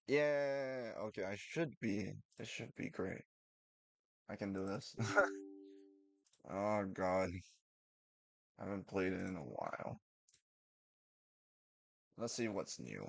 Yeah, okay, I should be. This should be great. I can do this. Oh God, I haven't played it in a while. Let's see what's new.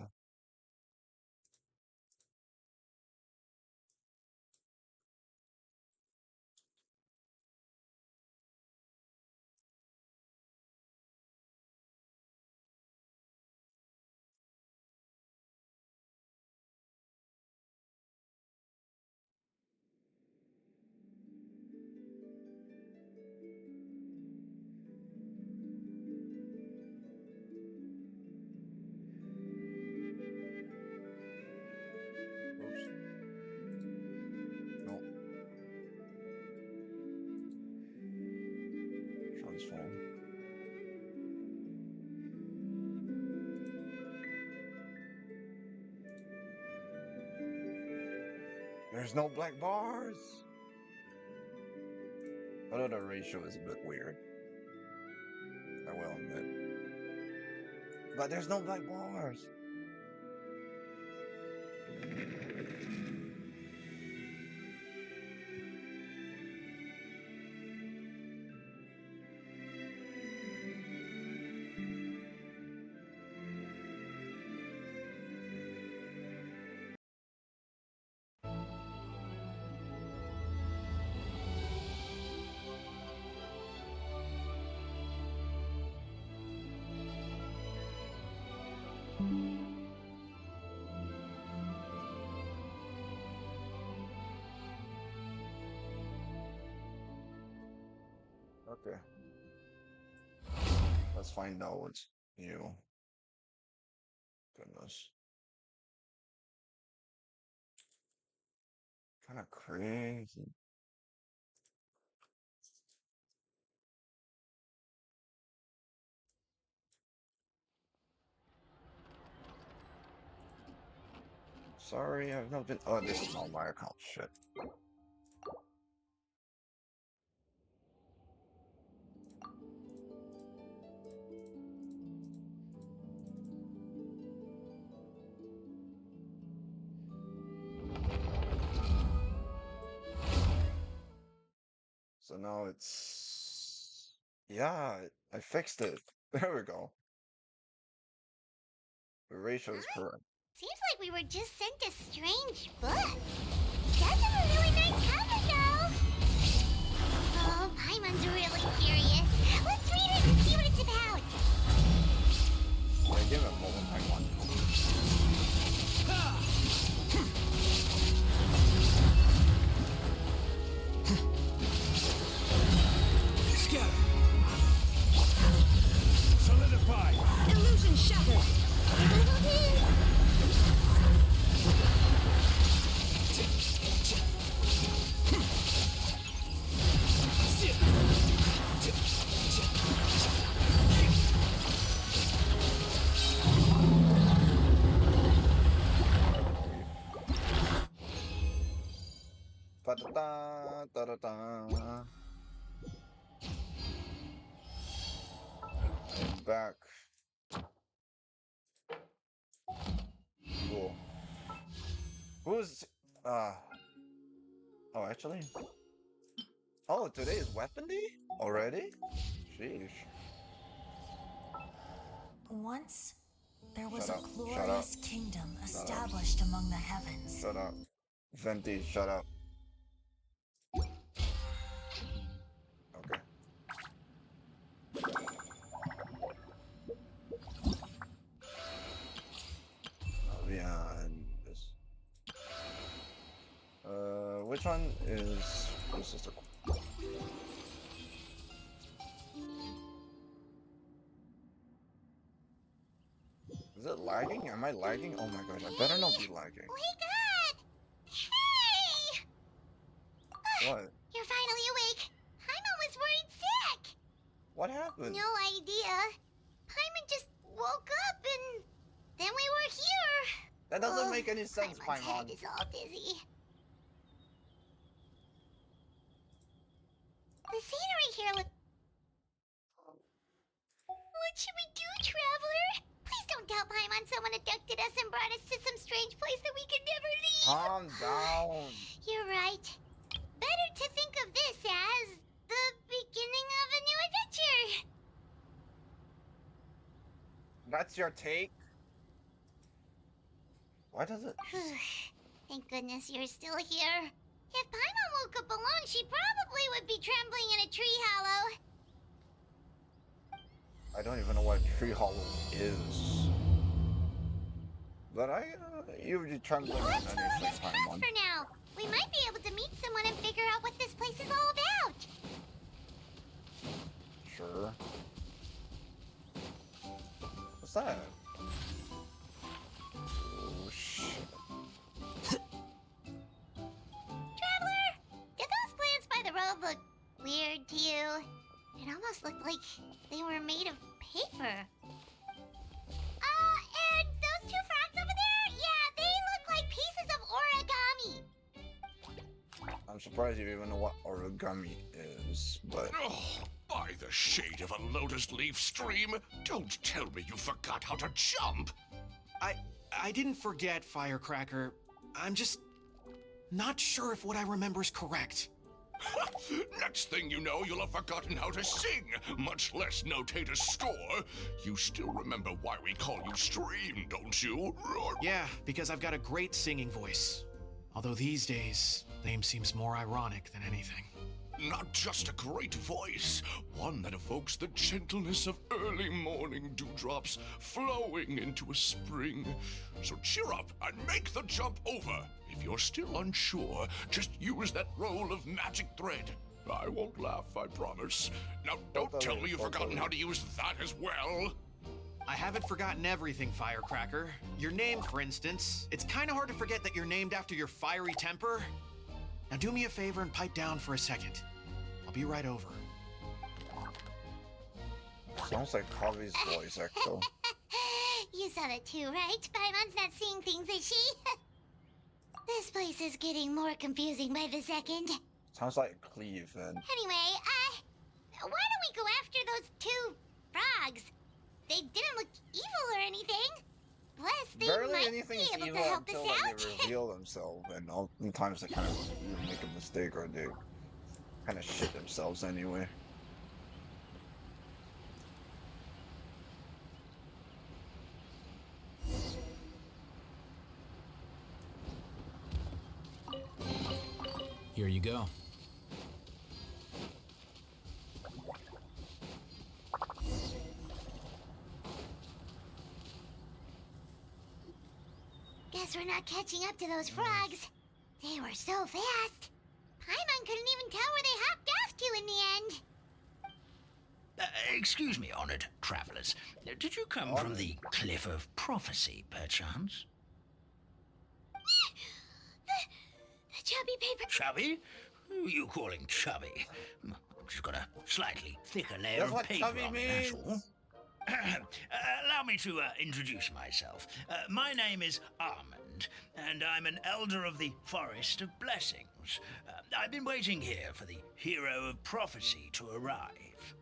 Oops. No. Transform. There's no black bars! Although the ratio is a bit weird, I will admit. But there's no black bars! Okay, let's find out what's new. Goodness. Kinda crazy. Sorry, I've not been. Oh, this is not my account. Shit. So now it's. Yeah, I fixed it. There we go. The ratio is Huh? correct. Seems like we were just sent a strange book. It does have a really nice cover, though. Oh, Paimon's really curious. Let's read it and see what it's about. Yeah, give it a moment. Hang on. Scatter. Solidify. Illusion shattered. Ta-da-da, ta-da-da. I'm back. Cool. Who's oh, actually. Oh, today is Weapon Day? Already? Sheesh. Once, there was Shut a up. Shut up. glorious kingdom Shut up. established among the heavens. Shut up. Venti, shut up. Okay. Beyond this. Which one is this is the is it lagging? Am I lagging? Oh my gosh, I better not be lagging. Wake up! Hey! What? You're finally awake. Paimon was worried sick. What happened? No idea. Paimon just woke up and then we were here. That doesn't Ugh, make any sense, Paimon's head Paimon. is all dizzy. The scenery here looks... What should we do, Traveler? Please don't Don't tell Paimon someone abducted us and brought us to some strange place that we could never leave. Calm down. You're right. Better to think of this as the beginning of a new adventure. That's your take? Why does it? Thank goodness you're still here. If Paimon woke up alone, she probably would be trembling in a tree hollow. I don't even know what Tree Hollow is. But you'd be trembling Let's in follow this anything, path Paimon. for now. We might be able to meet someone and figure out what this place is all about. Sure. What's that? Oh, shit. Traveler, did those plants by the road look weird to you? It almost looked like they were made of paper. And those two frogs over there? Yeah, they look like pieces of origami. I'm surprised you even know what origami is, but Oh, by the shade of a lotus leaf stream, don't tell me you forgot how to jump. I didn't forget, Firecracker. I'm just not sure if what I remember is correct. Next thing you know, you'll have forgotten how to sing, much less notate a score. You still remember why we call you Stream, don't you? Yeah, because I've got a great singing voice. Although these days, the name seems more ironic than anything. Not just a great voice, one that evokes the gentleness of early morning dewdrops flowing into a spring. So cheer up and make the jump over. If you're still unsure, just use that roll of magic thread. I won't laugh, I promise. Now don't tell me you've forgotten how to use that as well. I haven't forgotten everything, Firecracker. Your name, for instance. It's kind of hard to forget that you're named after your fiery temper. Now do me a favor and pipe down for a second. I'll be right over. sounds like Kavi's voice echo. You saw that too, right? Paimon's not seeing things, is she? This place is getting more confusing by the second. Sounds like Cleve and Anyway, why don't we go after those two frogs? They didn't look evil or anything. Plus, they barely might anything be is able evil to help until us like, out. they reveal themselves, and oftentimes they kind of either make a mistake or they kind of shit themselves anyway. Here you go. Guess we're not catching up to those frogs. They were so fast. Paimon couldn't even tell where they hopped off to in the end. Excuse me, honored travelers. Did you come from the Cliff of Prophecy, perchance? The chubby paper. Chubby? Who are you calling chubby? She's got a slightly thicker layer That's of what paper chubby on it, that's means. all. Allow me to introduce myself. My name is Armand, and I'm an elder of the Forest of Blessings. I've been waiting here for the hero of prophecy to arrive.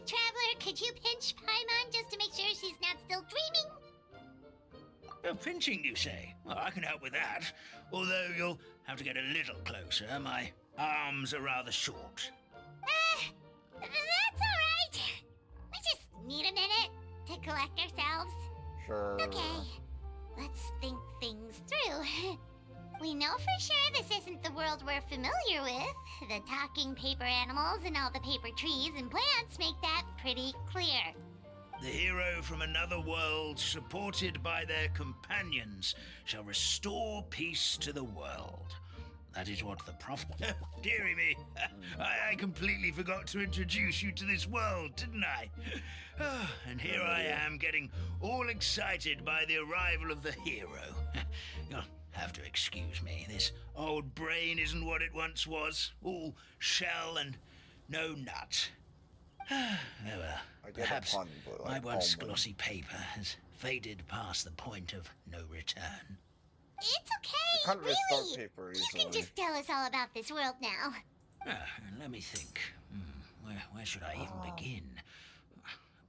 Traveler, could you pinch Paimon just to make sure she's not still dreaming? Pinching, you say? Well, I can help with that. Although you'll have to get a little closer. My arms are rather short. That's all right. We just need a minute to collect ourselves. Sure. Okay, let's think things through. We know for sure this isn't the world we're familiar with. The talking paper animals and all the paper trees and plants make that pretty clear. The hero from another world, supported by their companions, shall restore peace to the world. That is what the prophet... Dearie me, I completely forgot to introduce you to this world, didn't I? And here I am, getting all excited by the arrival of the hero. You'll have to excuse me. This old brain isn't what it once was. All shell and no nut. Oh, well, I get perhaps a pun, but my like once almond. glossy paper has faded past the point of no return. It's okay, Can't restart really. paper You easily. can just tell us all about this world now. Let me think. Where should I even begin?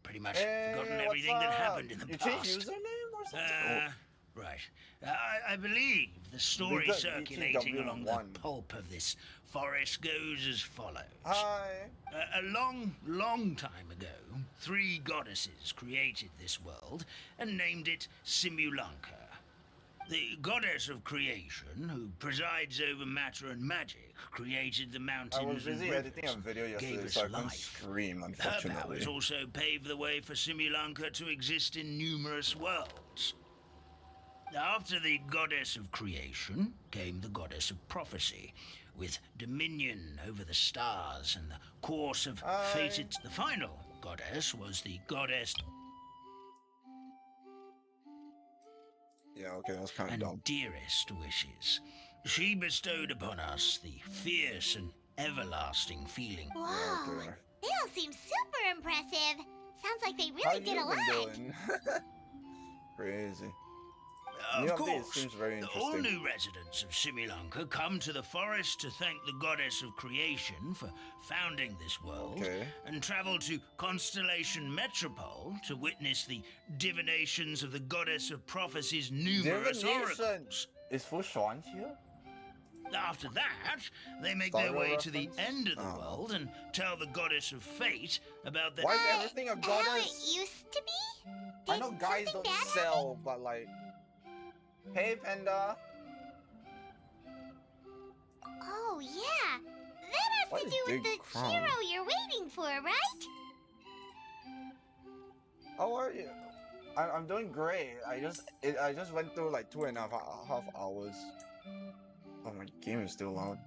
pretty much forgotten Hey, what's everything that up? happened in the You changed past. username or something? Right. I believe the story Good, circulating along the BTW1. pulp of this forest goes as follows. Hi. A long, long time ago, 3 goddesses created this world and named it Simulanka. The goddess of creation, who presides over matter and magic, created the I was mountains and busy editing a rivers, video gave yesterday, us so I couldn't life. stream, Her unfortunately. powers also paved the way for Simulanka to exist in numerous worlds. After the goddess of creation came the goddess of prophecy, with dominion over the stars and the course of Hi. fated. The final goddess was the goddess Yeah, okay, that was kind of and dumb. dearest wishes. She bestowed upon us the fierce and everlasting feeling. Whoa, Okay. they all seem super impressive. Sounds like they How really did you a lot. been doing? Crazy. New Of update course, seems very all interesting. new residents of Simulanka come to the forest to thank the goddess of creation for founding this world, Okay. and travel to Constellation Metropole to witness the divinations of the goddess of prophecy's numerous Divination oracles. is Fushan here? After that, they make Star their way Wars to the reference? end of the Oh. world and tell the goddess of fate about the. Why is everything a How it goddess? used to be? I know Did guys something don't bad sell, but like... Hey, Panda. Oh, yeah. That has What to is do with Big the Crown? hero you're waiting for, right? How are you? I'm doing great. I just went through like 2.5 hours. Oh, my game is still loud.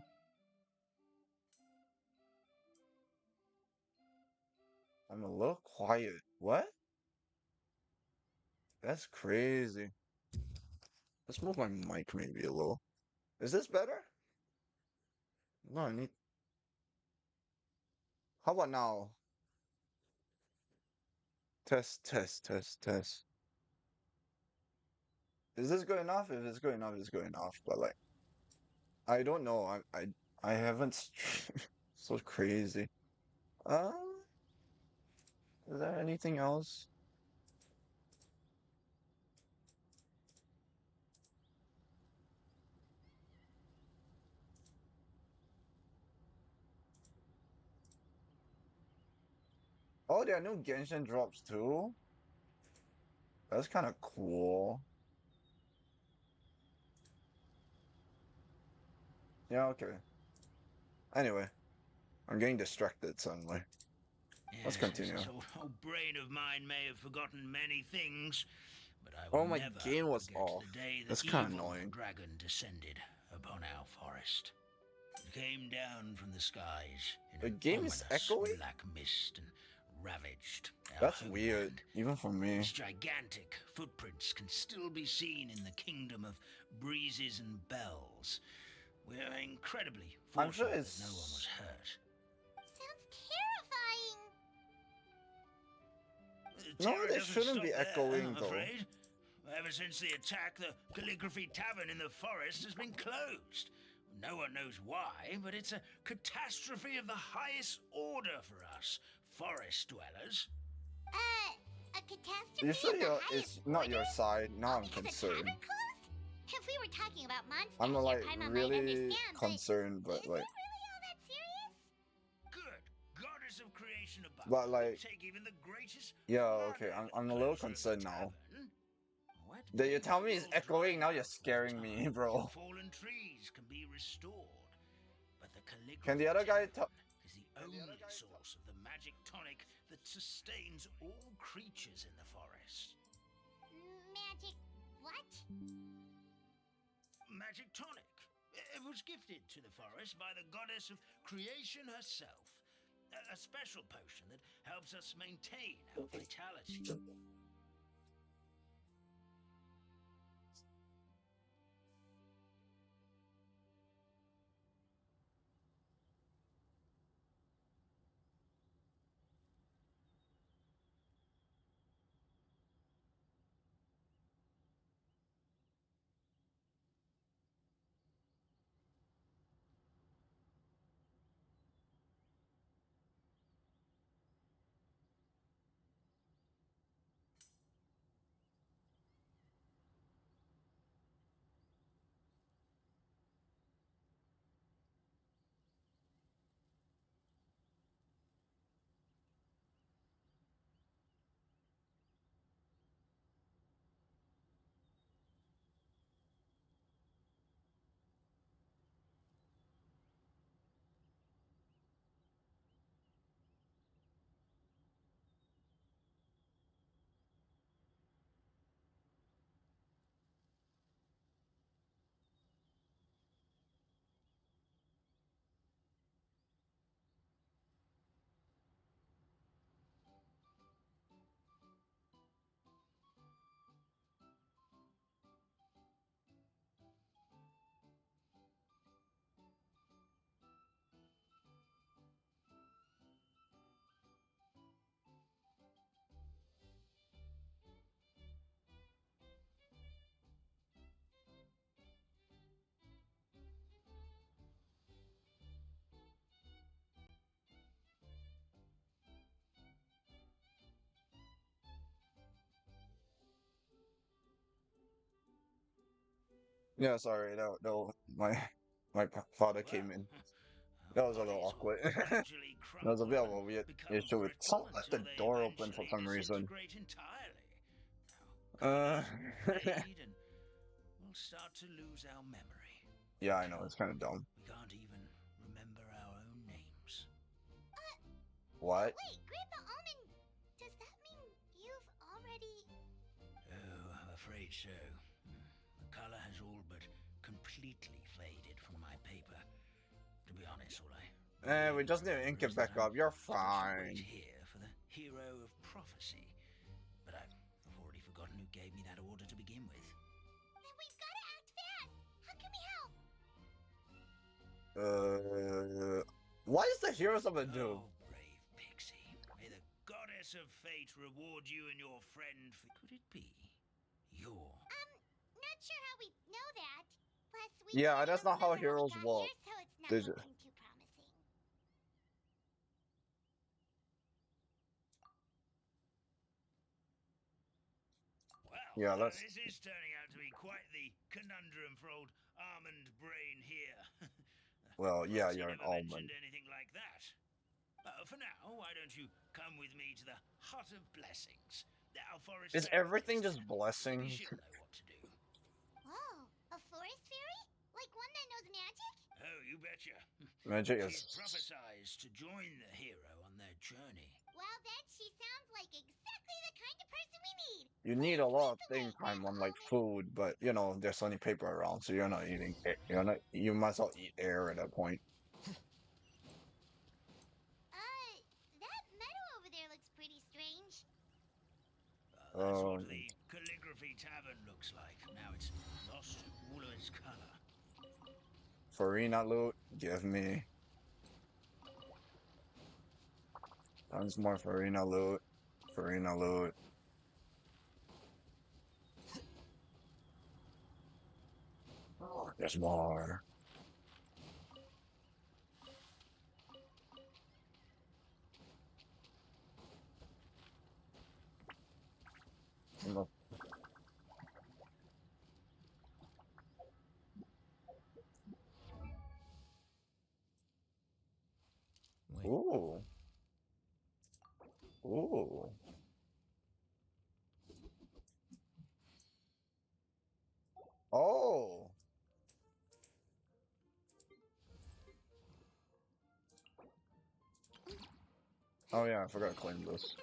I'm a little quiet. What? That's crazy. Let's move my mic maybe a little. Is this better? No, I need. How about now? Test, test, test, test. Is this good enough? If it's good enough, it's good enough. But like, I don't know. I haven't. So crazy. Uh, is there anything else? Oh, there are new Genshin drops too. That's kind of cool. Yeah, okay. Anyway, I'm getting distracted suddenly. Let's continue. This old brain of mine may have forgotten many things, but I Oh, will my never game was forget off. the day the That's kind of evil annoying. dragon descended upon our forest. It came down from the skies in The an game is ominous echoing? black mist and ravaged our That's homeland. weird, even for me. Its gigantic footprints can still be seen in the kingdom of breezes and bells. We're incredibly I'm sure fortunate it's. that no one was hurt. Sounds terrifying. The No, terror they doesn't shouldn't stop be there, echoing, I'm though. afraid. Ever since the attack, the Calligraphy Tavern in the forest has been closed. No one knows why, but it's a catastrophe of the highest order for us, forest dwellers. A catastrophe You sure of the it's highest not your order? side? Now I'm Because a concerned. tavern closed? If we were talking about monsters, I'm here, like Paimon might really understand, concerned, but but is like, it really all that serious? Good. Goddess of creation above. but will like, take even the greatest yeah, flattery okay, for the I'm a little closure of the concerned now. tavern. What That you made tell the me it's world echoing, dry now you're up for a scaring me, time? bro. Fallen trees can be restored, but the Can the Calligraphy other guy Tavern is the Can the only other guy source of the magic tonic that sustains all creatures in the forest. Magic what? Magic tonic. It was gifted to the forest by the goddess of creation herself. A special potion that helps us maintain our vitality. Yeah, sorry, no, my father Well, came in. our That was a little bodies will awkward. gradually That was a bit crumple of a and weird become issue with brittle someone left until the they door open for eventually some reason. disintegrate entirely. Our Uh, colors will fade and we'll start to lose our memory. yeah, I know Until it's kind of dumb. we can't even remember our own names. What? Wait, Grandpa Almond, does that mean you've already... Oh, I'm afraid so. The color has all but completely faded from my paper. To be honest, all I We really just need to ink remember it is that back I'm up. You're supposed to wait fine. here for the hero of prophecy. But I've already forgotten who gave me that order to begin with. Then we've got to act fast. How can we help? What is the Heroes of the do? Oh, brave pixie. May the goddess of fate reward you and your friend for... Could it be? Your... Not sure how we know that. Plus, we Yeah, can't that's even not how remember heroes we got work. here, so it's not Did you? looking too promising. Well, Yeah, let's. this is turning out to be quite the conundrum for old almond brain here. Well, yeah, Prophecy you're an never mentioned almond. anything like that. For now, why don't you come with me to the Hut of Blessings? Our forest Is everything therapist. just Maybe blessings? she'll know what to do. Whoa, a forest fairy? Like one that knows magic? Oh, you betcha. Magic She's is. prophesized to join the hero on their journey. Well, then she sounds like exactly the kind of person we need. You need a Please lot lead of the way, thing time Grandpa on like Almond. food, but you know, there's only paper around, so you're not eating. You're not. You might as well eat air at that point. That meadow over there looks pretty strange. That's Oh, what the calligraphy tavern looks like. Now it's lost all of its color. Farina loot, give me. Tons more Farina loot. Farina loot. Oh, there's more. Look. Wait. Ooh. Ooh. Oh. Oh yeah, I forgot to claim this.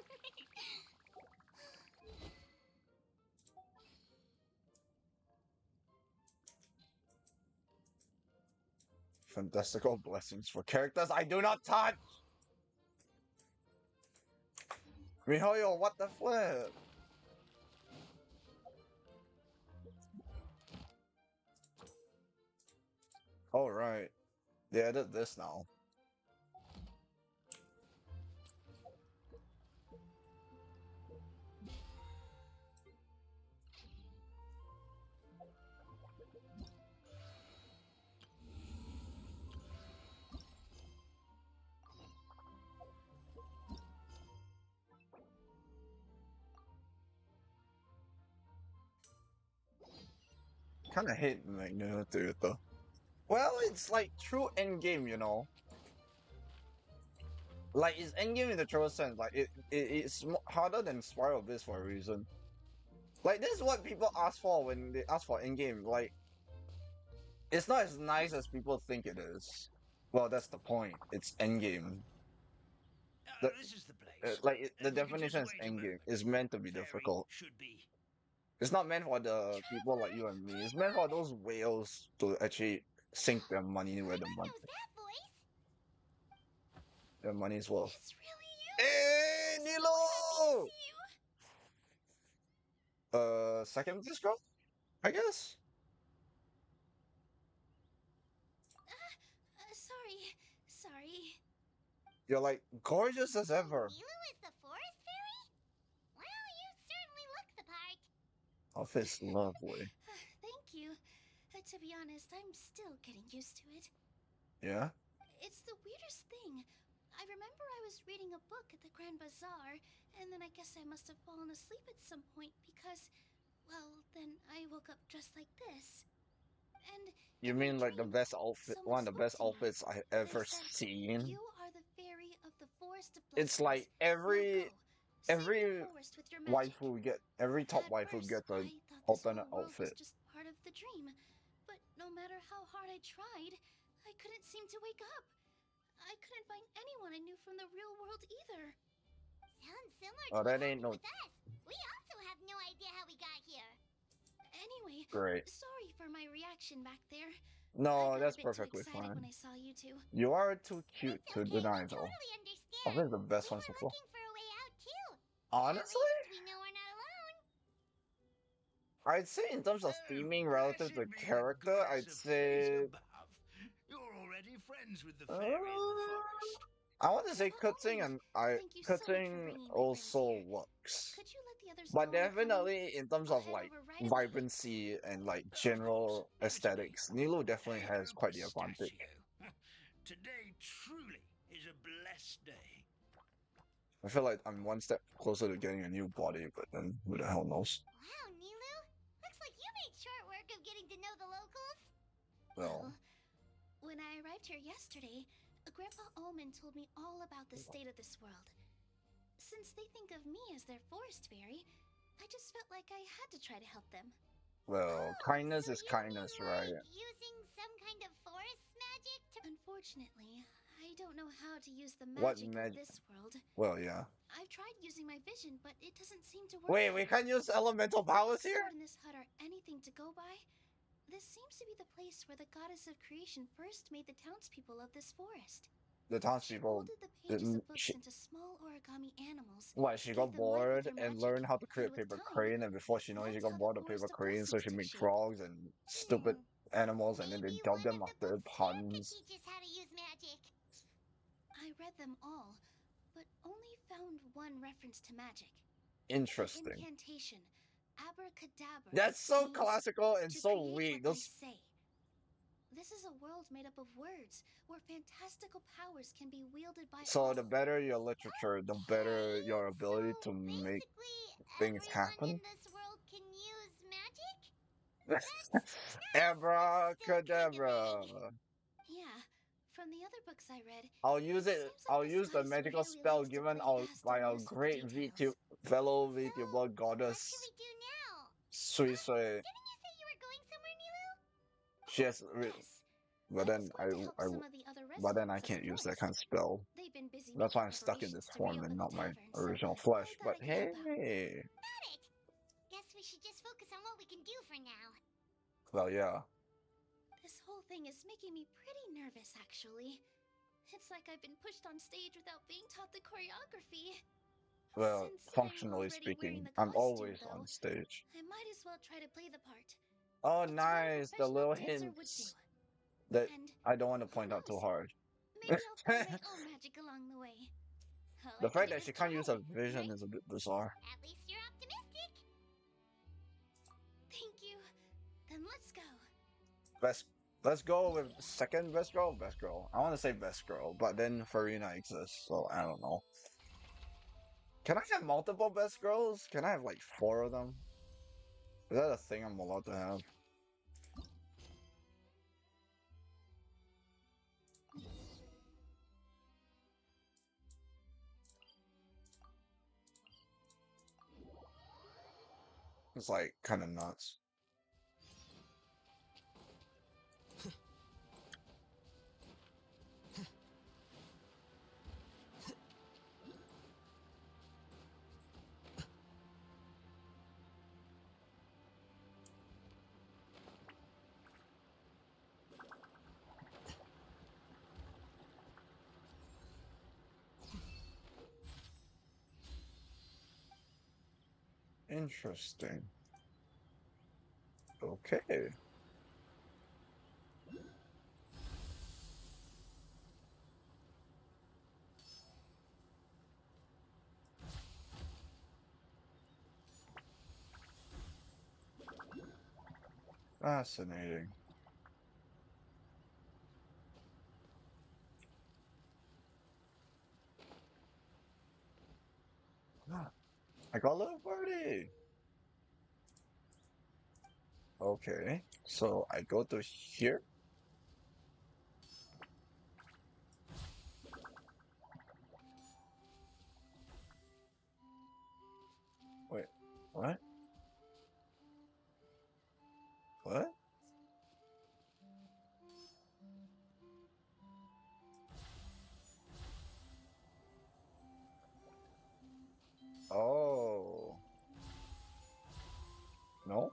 Fantastical blessings for characters I do not touch! Mihoyo, what the flip? Oh right. They added this now. Kinda hate Magneto too, though. Well, it's like true endgame, you know. Like it's endgame in the true sense. Like it's harder than Spiral Abyss for a reason. Like this is what people ask for when they ask for endgame. Like it's not as nice as people think it is. Well, that's the point. It's endgame. The This is the place. the If we could just definition is wait a endgame. moment. It's meant to be Fairy difficult. should be. It's not meant for the people like Traveler! you and me. It's meant for Paimon! those whales to actually sink their money where Paimon knows that voice. their money's worth. It's really you. Hey, I'm so happy to Nilou! see you. Second disco, I guess. Sorry. You're like gorgeous as So ever. Nilou is the forest fairy? Well, you certainly look the part. Office lovely. Thank you. To be honest, I'm still getting used to it. Yeah. It's the weirdest thing. I remember I was reading a book at the Grand Bazaar, and then I guess I must have fallen asleep at some point because, well, then I woke up just like this. And You in my mean like the dream, best outfit, someone one of the spoke best to me. outfits I They ever said, seen? "You are the fairy of the forest of It's blessings. like Now go, save the every forest with your magic." every top At waifu first, gets an I thought this alternate whole world was outfit. just part of the dream. But no matter how hard I tried, I couldn't seem to wake up. I couldn't find anyone I knew from the real world either. Sounds similar Oh, to what that ain't happened no with us. We also have no idea how we got here. Anyway, great. sorry for my reaction back there. I No, got a that's bit too perfectly excited when fine. I saw you two. You are too cute It's to okay, we deny though. totally I understand. think the best We one were so far. looking for a way out too. At Honestly, least we know we're not alone. I'd say in terms of Oh, theming relative to blessed be the character, goddess I'd of fate say above. You're already friends with the fairy of the uh, forest. I want to say By all Kutzing means, and I thank you so much for Kutzing bringing my friends also here. works. Could you let the others But know I'm coming? definitely in terms I'll of head like over right away. vibrancy and like Of course, general naturally. aesthetics, Nilou definitely has Hello, quite the advantage. Pistachio. Today truly is a blessed day. I feel like I'm one step closer to getting a new body, but then who the hell knows? Wow, Nilou! Looks like you made short work of getting to know the locals. Well, When I arrived here yesterday, Grandpa Omen told me all about the state of this world. Since they think of me as their forest fairy, I just felt like I had to try to help them. well, kindness So is you kindness, mean right? like using some kind of forest magic to... Unfortunately, I don't know how to use the What magic of magic? this world. Well, yeah. I've tried using my vision, but it doesn't seem to work. Wait, we here. can use elemental If the powers book here? sword in this hut are anything to go by, this seems to be the place where the goddess of creation first made the townspeople of this forest. The She townspeople molded the pages didn't. of books into small origami animals. What, she Gave got them life with bored her and magic, learned how to create and with paper time, crane, and before she knows, she that's got how the bored of paper forest of crane, so blessings she took made shape. frogs and stupid animals, and then they Maybe dubbed one them of the after books here could puns. teach us how to use magic. I read them all, but only found one reference to magic. The Interesting. incantation, abracadabra, That's so means classical and to so create weak. what I Those say. This is a world made up of words, where fantastical powers can be wielded by so all. the better your literature, the better your ability So to make basically, things everyone happen. in this world can use magic? That's nice, but still kinda Abracadabra. vague. Yeah, from the other books I read, I'll use it it. seems like I'll this use the goddess magical really spell loves to given play our fast by and our loose with the great details. fellow So, VTuber what should goddess we do now? Sui Sui. Didn't you say you were going somewhere, Nilou? She has, Yes. but I was then going to help some of the other but then I residents of the can't use that forest. kind of spell. They've been busy That's making why I'm stuck in this preparations to form and reopen the not my tavern, so original I flesh. thought But I could help out. hey, Got it. Guess we should just focus on what we can do for now. well, yeah. This whole thing is making me pretty nervous, actually. It's like I've been pushed on stage without being taught the choreography. Well, Since I'm functionally already wearing speaking, the I'm costume, always though, on stage. I might as well try to play the part. Oh, It's what a nice. The professional little dancer would do. hints that And I don't want to who point out too knows? hard. Maybe I'll find my own magic along the way. All The I can fact do that is she can't use her try, vision right? is a bit bizarre. At least you're optimistic. Thank you. Then let's go. Best. Let's go with second best girl. Best girl. I want to say best girl, but then Farina exists, so I don't know. Can I have multiple best girls? Can I have like 4 of them? Is that a thing I'm allowed to have? It's like kind of nuts. Interesting. Okay. Fascinating. I got a little birdie. Okay, so I go to here. Wait, what? What? Oh, no?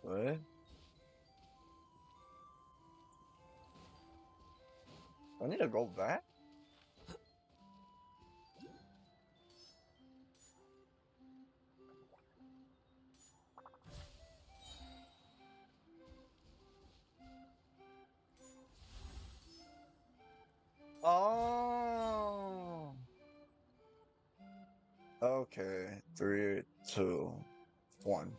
What? I need to go back? Oh, okay. Three, two, one.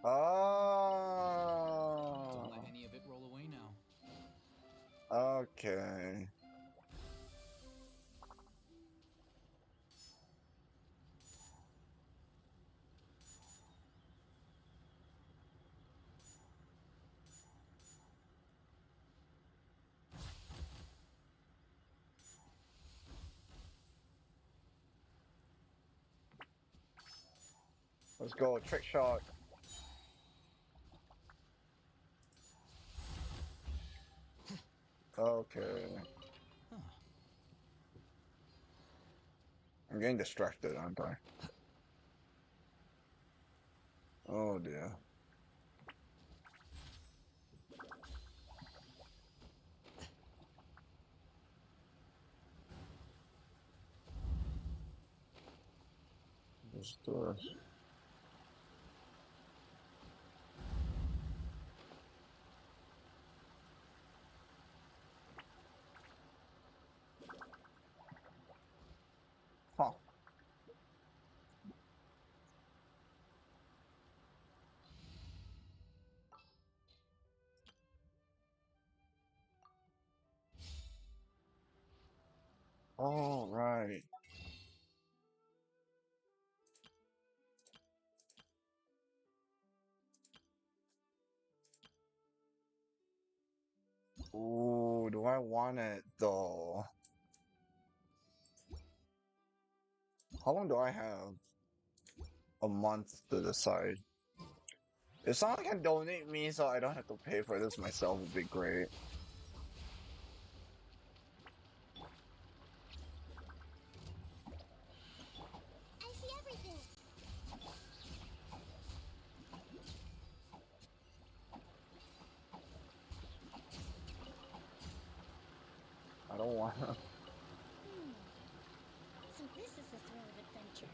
Don't let Oh, any of it roll away now. okay. Let's go. Trick shot. Okay. Huh. I'm getting distracted, aren't I? Oh dear. Let's do this. Huh. All right. Ooh, do I want it though? How long do I have? A month to decide. If someone can donate me so I don't have to pay for this myself would be great. I see everything. I don't want to. So this is the thrill of adventure.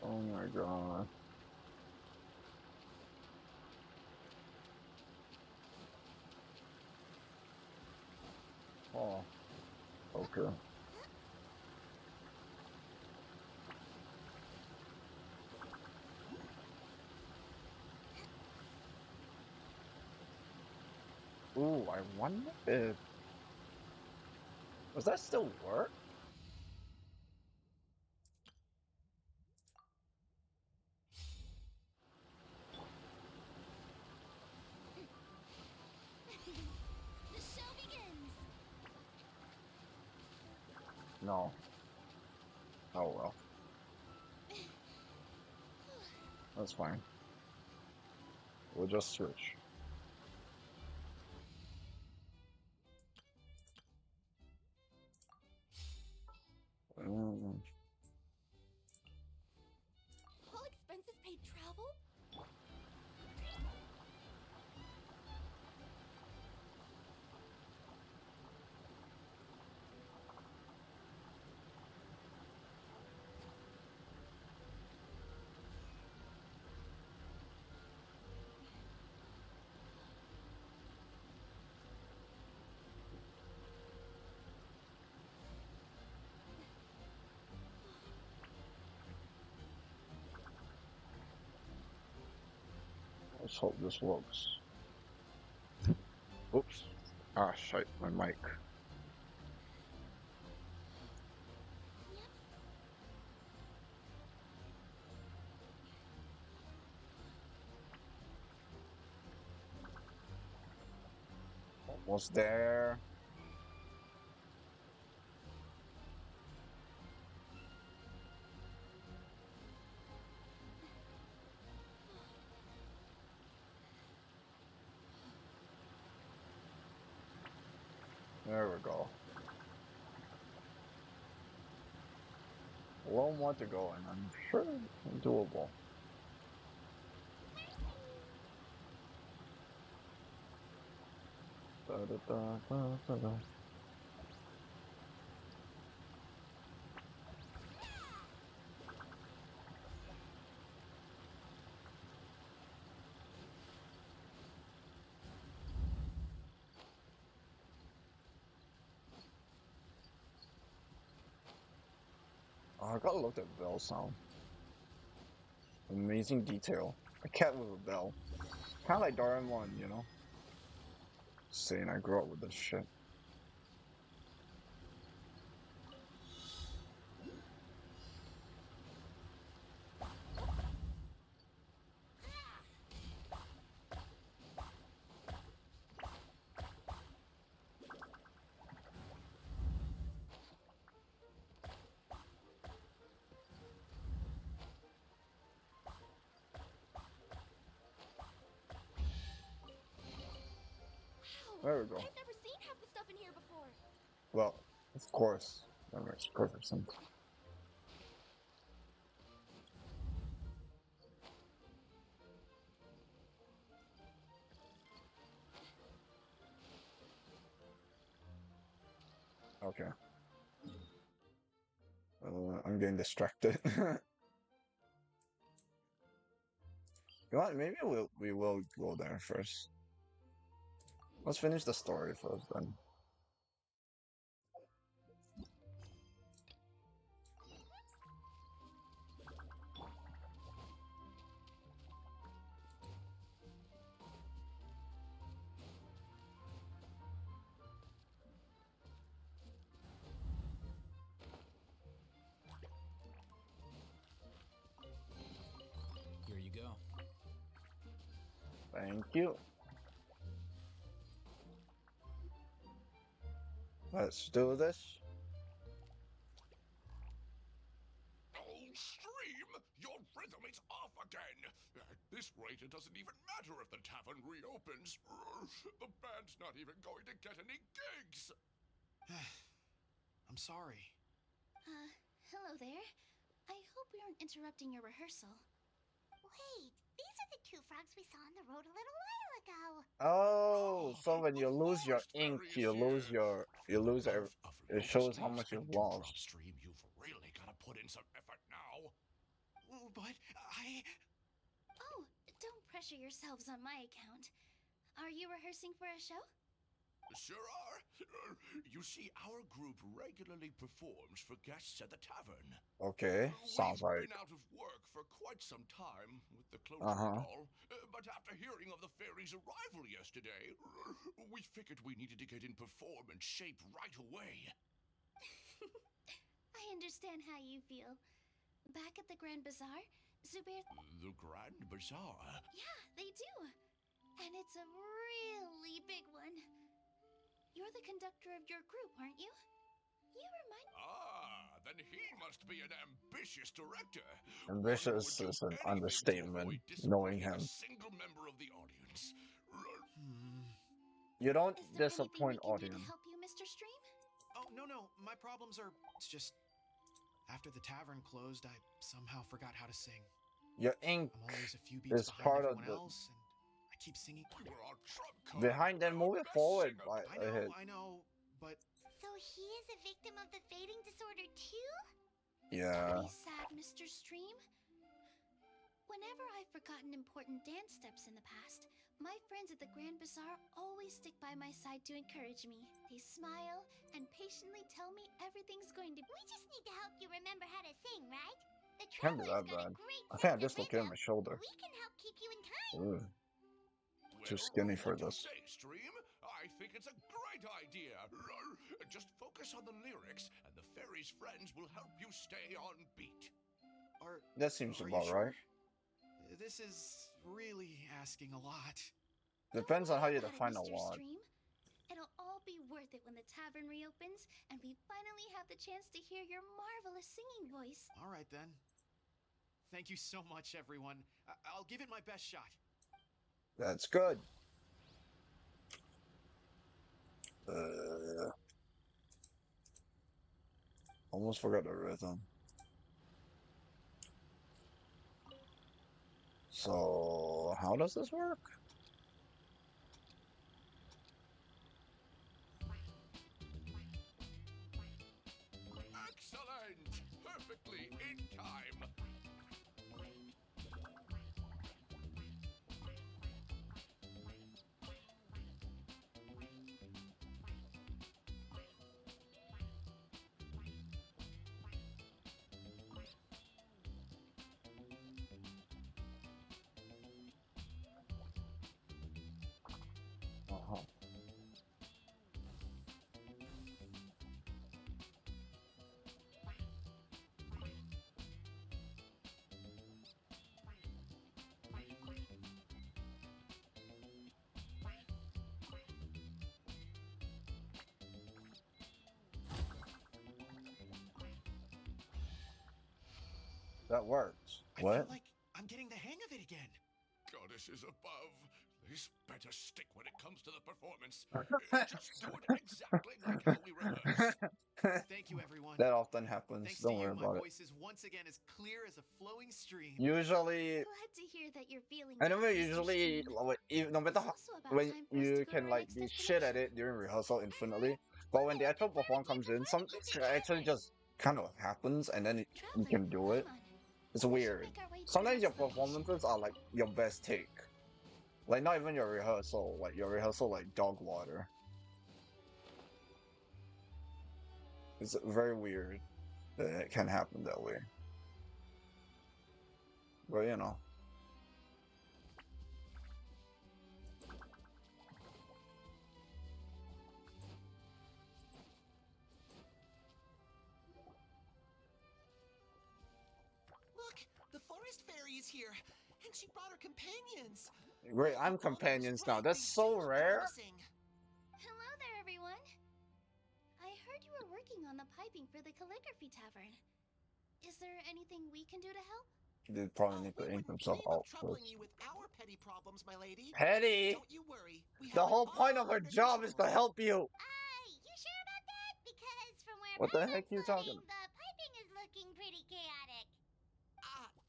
Oh my god. Oh, okay. Ooh, I wonder if. Does that still work? The show begins. No. Oh well. That's fine. We'll just switch. Mm. All expenses paid travel? Let's hope this works. Oops. Ah, shit, my mic. Almost there. There we go. A little more to go, and I'm sure it's doable. Da, da, da, da, da, da. Oh, I gotta look at the bell sound. Amazing detail. A cat with a bell. Kind of like Doraemon, you know? Saying I grew up with this shit. There we go. I've never seen half the stuff in here before. Well, of course. That makes perfect sense. Okay. I'm getting distracted. You know what? Maybe we will go there first. Let's finish the story first, then. Here you go. Thank you. Let's do this. Oh, Stream! Your rhythm is off again! At this rate, it doesn't even matter if the tavern reopens. The band's not even going to get any gigs! I'm sorry. Hello there. I hope we aren't interrupting your rehearsal. Wait, these are the two frogs we saw on the road a little while ago. Oh, so when you The lose your forest ink, fairy is you lose here. it Of shows how snakes much you've and lost. dewdrops, Stream, you've really got to put in some effort now. But I... Oh, don't pressure yourselves on my account. Are you rehearsing for a show? Sure are. You see, our group regularly performs for guests at the tavern. Okay, sounds We've like. been out of work for quite some time with the closing and Uh-huh. all, but after hearing of the fairy's arrival yesterday, we figured we needed to get in performance shape right away. I understand how you feel. Back at the Grand Bazaar, Zubair... The Grand Bazaar? Yeah, they do. And it's a really big one. You're the conductor of your group, aren't you? You remind... Ah, then he must be an ambitious director. Ambitious One who would is do an anything to understatement, avoid knowing disappointing a him. single member of the audience. You don't Is there anything we disappoint can do to audience. help you, Mr. Stream? Oh, no. My problems are... It's just... After the tavern closed, I somehow forgot how to sing. Your ink I'm always a few beats is behind part of everyone the else, and I keep singing... You were our trump card. behind them. Our Moving best forward singer. by a hit. I know, but... So he is a victim of the fading disorder too? Yeah. Don't be sad, Mr. Stream. Whenever I've forgotten important dance steps in the past, my friends at the Grand Bazaar always stick by my side to encourage me. They smile and patiently tell me everything's going to... We just need to help you remember how to sing, right? The Can't be Traveler's that got bad. a great I think I sense of dislocated rhythm. my shoulder. We can help keep you in time. Ooh. too skinny for What do you this. say, Stream? I think it's a great idea. Just focus on the lyrics, and the fairy's friends will help you stay on beat. Are, That seems are about you right. sure? This is really asking a lot. Depends on how Don't you worry about define it, a Mr. lot. Stream. It'll all be worth it when the tavern reopens and we finally have the chance to hear your marvelous singing voice. All right, then. Thank you so much, everyone. I'll give it my best shot. That's good. Uh, almost forgot the rhythm. So, how does this work? Excellent! Perfectly in time. Uh-huh. That works. I feel What? like I'm getting the hang of it again. Goddesses above, this better stick when it comes to the performance. Just do it exactly like how we rehearsed. Thank you, everyone. That often happens. Thanks Don't to worry you, my about it. voice is once again as clear as a flowing stream. Usually, Glad to hear that you're feeling I know better, Mr. usually, Stream. like, no matter It's how, also about when time for us to you go to can our like next be shit at destination. it during rehearsal infinitely, but when the actual performance comes in, something actually just kind of happens, and then you Traveler, can do it. come on. It's We should weird. make our way to the Sometimes your next location. performances are like your best take. Like not even your rehearsal, like your rehearsal like dog water. It's very weird that it can happen that way. But you know. Look, the forest fairy is here, and she brought her companions. Great, Your I'm father was companions now. right, That's they so do look rare. promising. Hello there, everyone. I heard you were working on the piping for the calligraphy tavern. Is there anything we can do to help? They probably Oh, need we to ink wouldn't himself dream of out troubling first. you with our petty problems, my lady. Petty! Don't you worry, we The have it whole point all of her under job is to control. help you! You sure about that? Because from where What the heck Paimon you talking floating, the piping is looking pretty chaotic.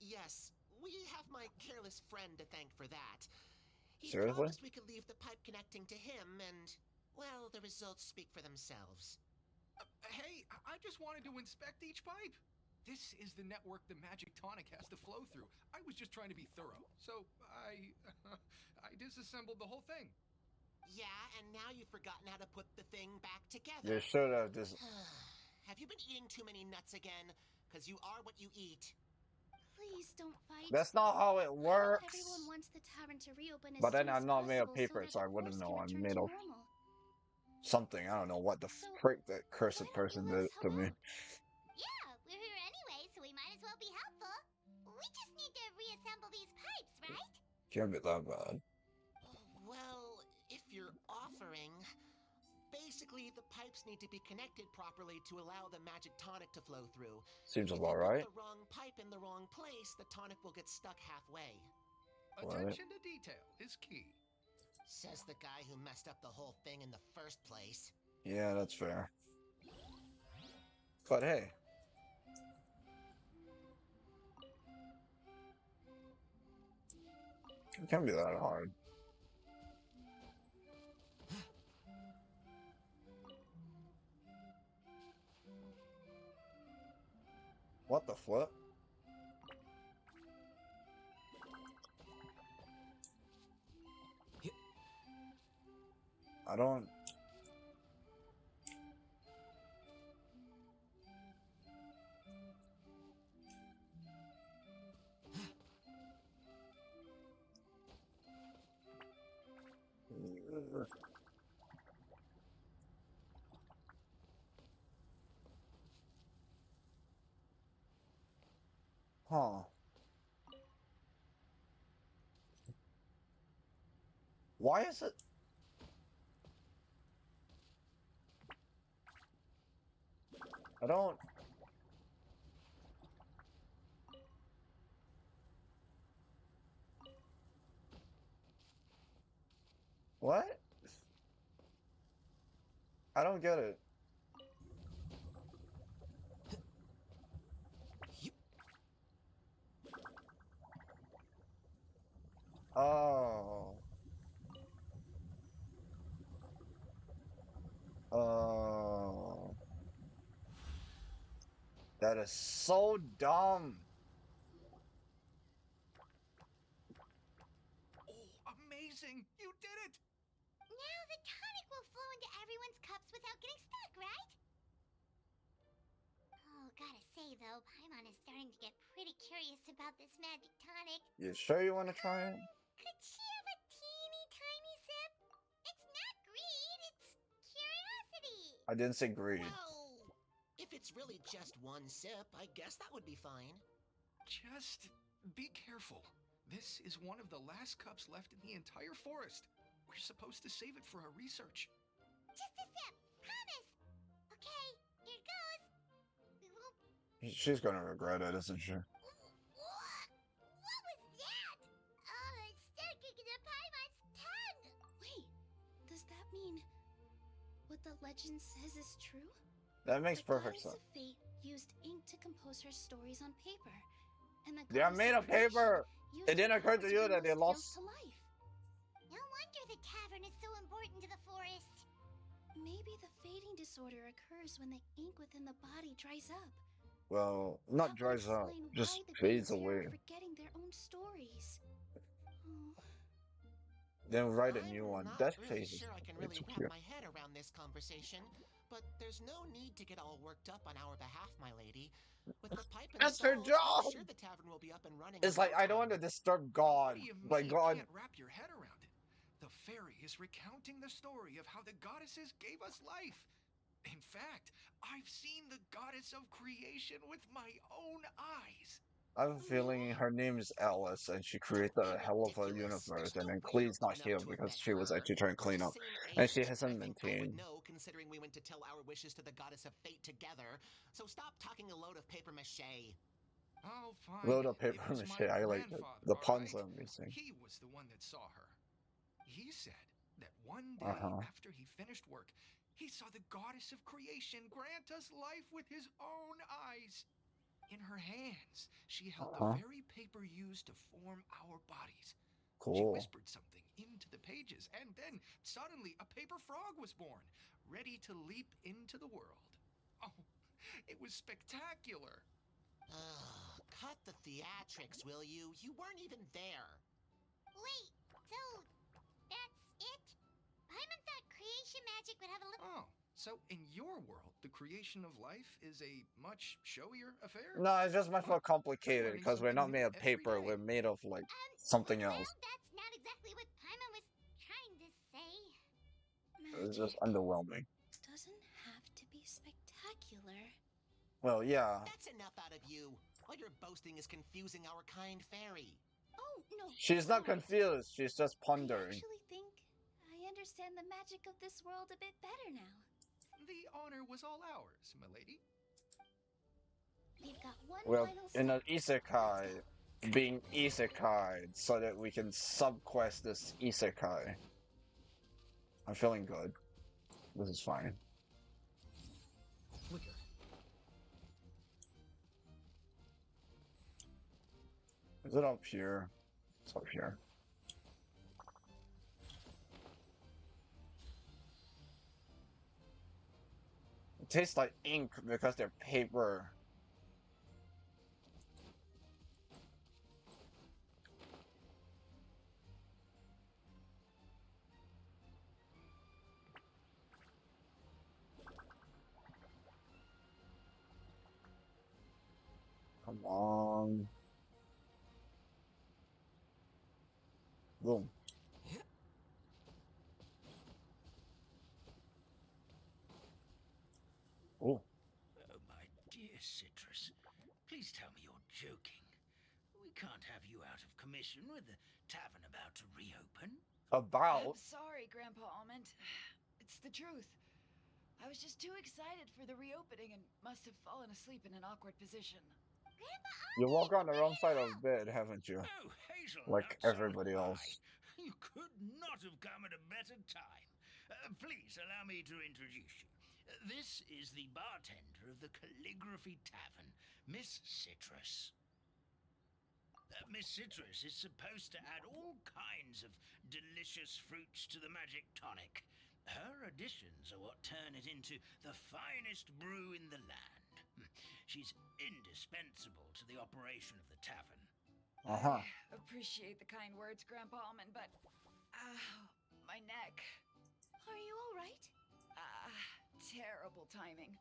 Yes. We have my careless friend to thank for that. He Seriously? promised we could leave the pipe connecting to him, and, well, the results speak for themselves. Hey, I just wanted to inspect each pipe. This is the network the magic tonic has to flow through. I was just trying to be thorough, so I disassembled the whole thing. Yeah, and now you've forgotten how to put the thing back together. You should have just. Have you been eating too many nuts again? Because you are what you eat. Please don't fight. That's not how it I know works! everyone wants the tavern to reopen as But then soon as I'm not made of possible paper, that so I the wouldn't forest know. can I'm return made to of normal. something. I don't know what the So, frick that why cursed don't person you let did us to help me. out? Yeah, we're here anyway, so we might as well be helpful. We just need to reassemble these pipes, right? Can't be that bad. Well, if you're offering... Basically, the pipes need to be connected properly to allow the magic tonic to flow through. Seems If about you right. put the wrong pipe in the wrong place, the tonic will get stuck halfway. What? Attention to detail is key. Says the guy who messed up the whole thing in the first place. Yeah, that's fair. But hey. It can't be that hard. What the flip? I don't... Huh. Why is it? I don't. What? I don't get it. Oh. Oh. That is so dumb. Oh, amazing! You did it! Now the tonic will flow into everyone's cups without getting stuck, right? Oh, gotta say though, Paimon is starting to get pretty curious about this magic tonic. You sure you want to try it? Could she have a teeny tiny sip? It's not greed, it's curiosity. I didn't say greed. Well, if it's really just one sip, I guess that would be fine. Just be careful. This is one of the last cups left in the entire forest. We're supposed to save it for our research. Just a sip, promise. Okay, here goes. She's gonna regret it, isn't she? What was that? Oh, it's sticking to Paimon's tongue. Wait, does that mean what the legend says is true? That makes The perfect goddess sense. of fate used ink to compose her stories on paper, and the They are goddess made of creation paper. used It didn't her occur power to you bring that they those tales lost. to life. No wonder the tavern is so important to the forest. Maybe the fading disorder occurs when the ink within the body dries up. Well, That not would dries up, explain just why the fades beings here away. are forgetting their own stories. Oh. Then write a I'm new one. not That really face is sure I can way really too wrap cute. my head around this conversation, but there's no need to get all worked up on our behalf, my lady. With the pipe That's her installed, job. I'm sure the tavern will be up and running. It's in like no I don't want to time. disturb But what God, do you mean but you God. can't wrap your head around it? The fairy is recounting the story of how the goddesses gave us life. In fact, I've seen the goddess of creation with my own eyes. I have a feeling her name is Alice, and she created Don't be a hell of a ridiculous. universe. There's And no then way you're Clee's not old enough here to have because met she was her. actually trying to We're clean the up, same and she age. hasn't I think I would maintained. know, considering we went to tell our wishes to the goddess of fate together. So stop talking a load of paper mache. Oh, fine. Load of It paper was mache. my I like it. grandfather, The all puns right? are missing. He was the one that saw her. He said that one Uh day huh. after he finished work, he saw the goddess of creation grant us life with his own eyes. In her hands, she Uh held the huh. very paper used to form our bodies. She Cool. whispered something into the pages, and then suddenly a paper frog was born, ready to leap into the world. Oh, it was spectacular. Ugh, cut the theatrics, will you? You weren't even there. Wait, so that's it? Paimon thought creation magic would have a little. Oh, so in your world, the creation of life is a much showier affair? No, it's just much Huh, more I'm complicated learning because we're something not new made of every paper. day. We're made of like something Well, else. that's not exactly what Paimon was trying to say. It's just Magic underwhelming. doesn't have to be spectacular. Well, yeah. That's enough out of you. All you're boasting is confusing our kind fairy. Oh, no, She's it's not all right. confused. She's just I pondering. actually think I understand the magic of this world a bit better now. The honor was all ours, milady. We've got one Well, final in an step. Let's isekai, go. being isekai so that we can subquest this isekai. I'm feeling good. This is fine. Flicker. Is it up here? It's up here. It tastes like ink because they're paper. Come on. Boom. tell me you're joking. We can't have you out of commission with the tavern about to reopen. About? I'm sorry, Grandpa Almond. It's the truth. I was just too excited for the reopening and must have fallen asleep in an awkward position. Grandpa You Almond, woke on the we're wrong here side to of help. the bed, haven't you? Oh, Like hazelnuts, everybody oh my. else. You could not have come at a better time. Please allow me to introduce you. This is the bartender of the Calligraphy Tavern, Miss Citrus. Miss Citrus is supposed to add all kinds of delicious fruits to the magic tonic. Her additions are what turn it into the finest brew in the land. She's indispensable to the operation of the tavern. Uh-huh. I appreciate the kind words, Grandpa Almond, but my neck. Are you all right? Terrible timing.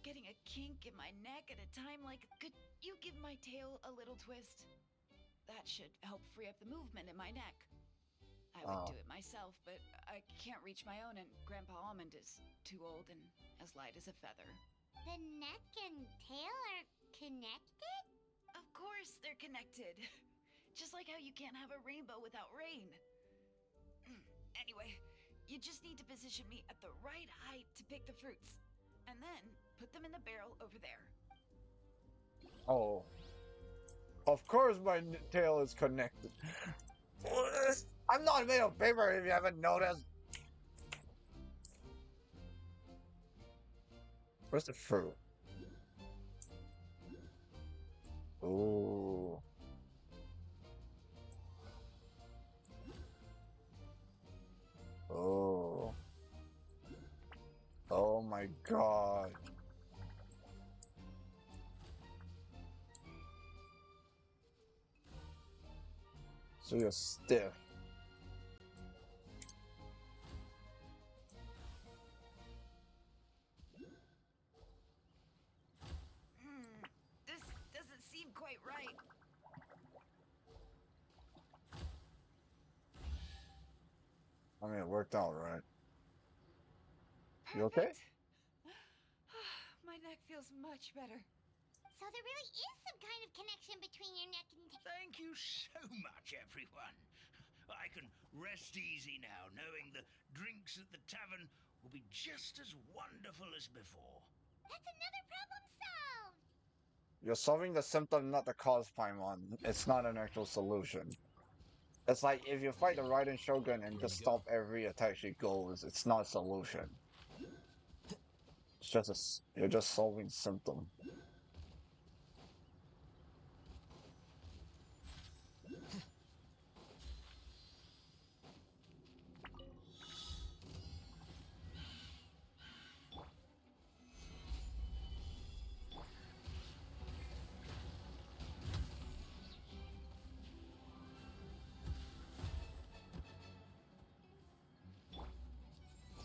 Getting a kink in my neck at a time like. Could you give my tail a little twist? That should help free up the movement in my neck. I would do it myself, but I can't reach my own, and Grandpa Almond is too old and as light as a feather. The neck and tail are connected? Of course they're connected. Just like how you can't have a rainbow without rain. Anyway, you just need to position me at the right height to pick the fruits. And then put them in the barrel over there. Oh. Of course my tail is connected. I'm not made of paper if you haven't noticed. Where's the fruit? Ooh. Oh. Oh my god. So you're stiff. This doesn't seem quite right. I mean, it worked out, right? You okay? Perfect. My neck feels much better. So there really is some kind of connection between your neck and tail. Thank you so much, everyone. I can rest easy now, knowing the drinks at the tavern will be just as wonderful as before. That's another problem solved. You're solving the symptom, not the cause, Paimon. It's not an actual solution. It's like if you fight the Raiden Shogun and just stop every attack she goes, it's not a solution. It's just you're just solving symptom.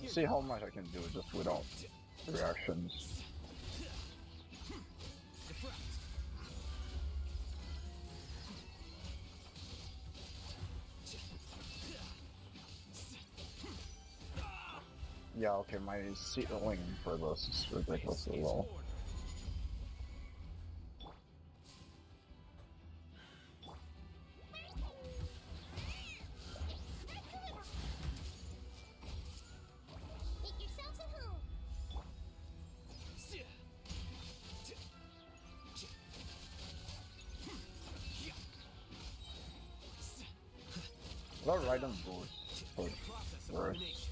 See how much I can do just without reactions. Yeah, okay, my ceiling for this is ridiculously low. Make yourselves at home. Let Raiden boost first.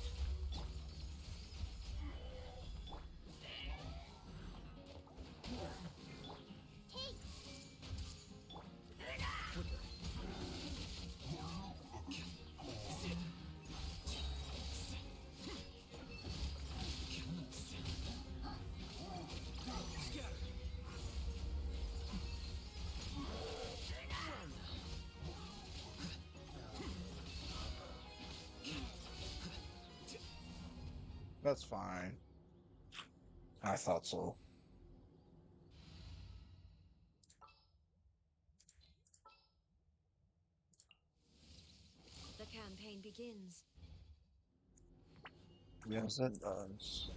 That's fine. I thought so. The campaign begins. Yes, it does.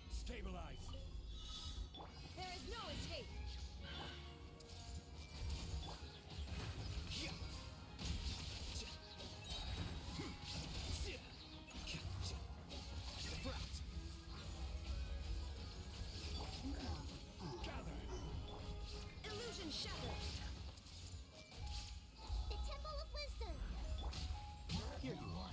Stable neutralized. There is no escape. Illusion shattered. The Temple of Wisdom. Here you are.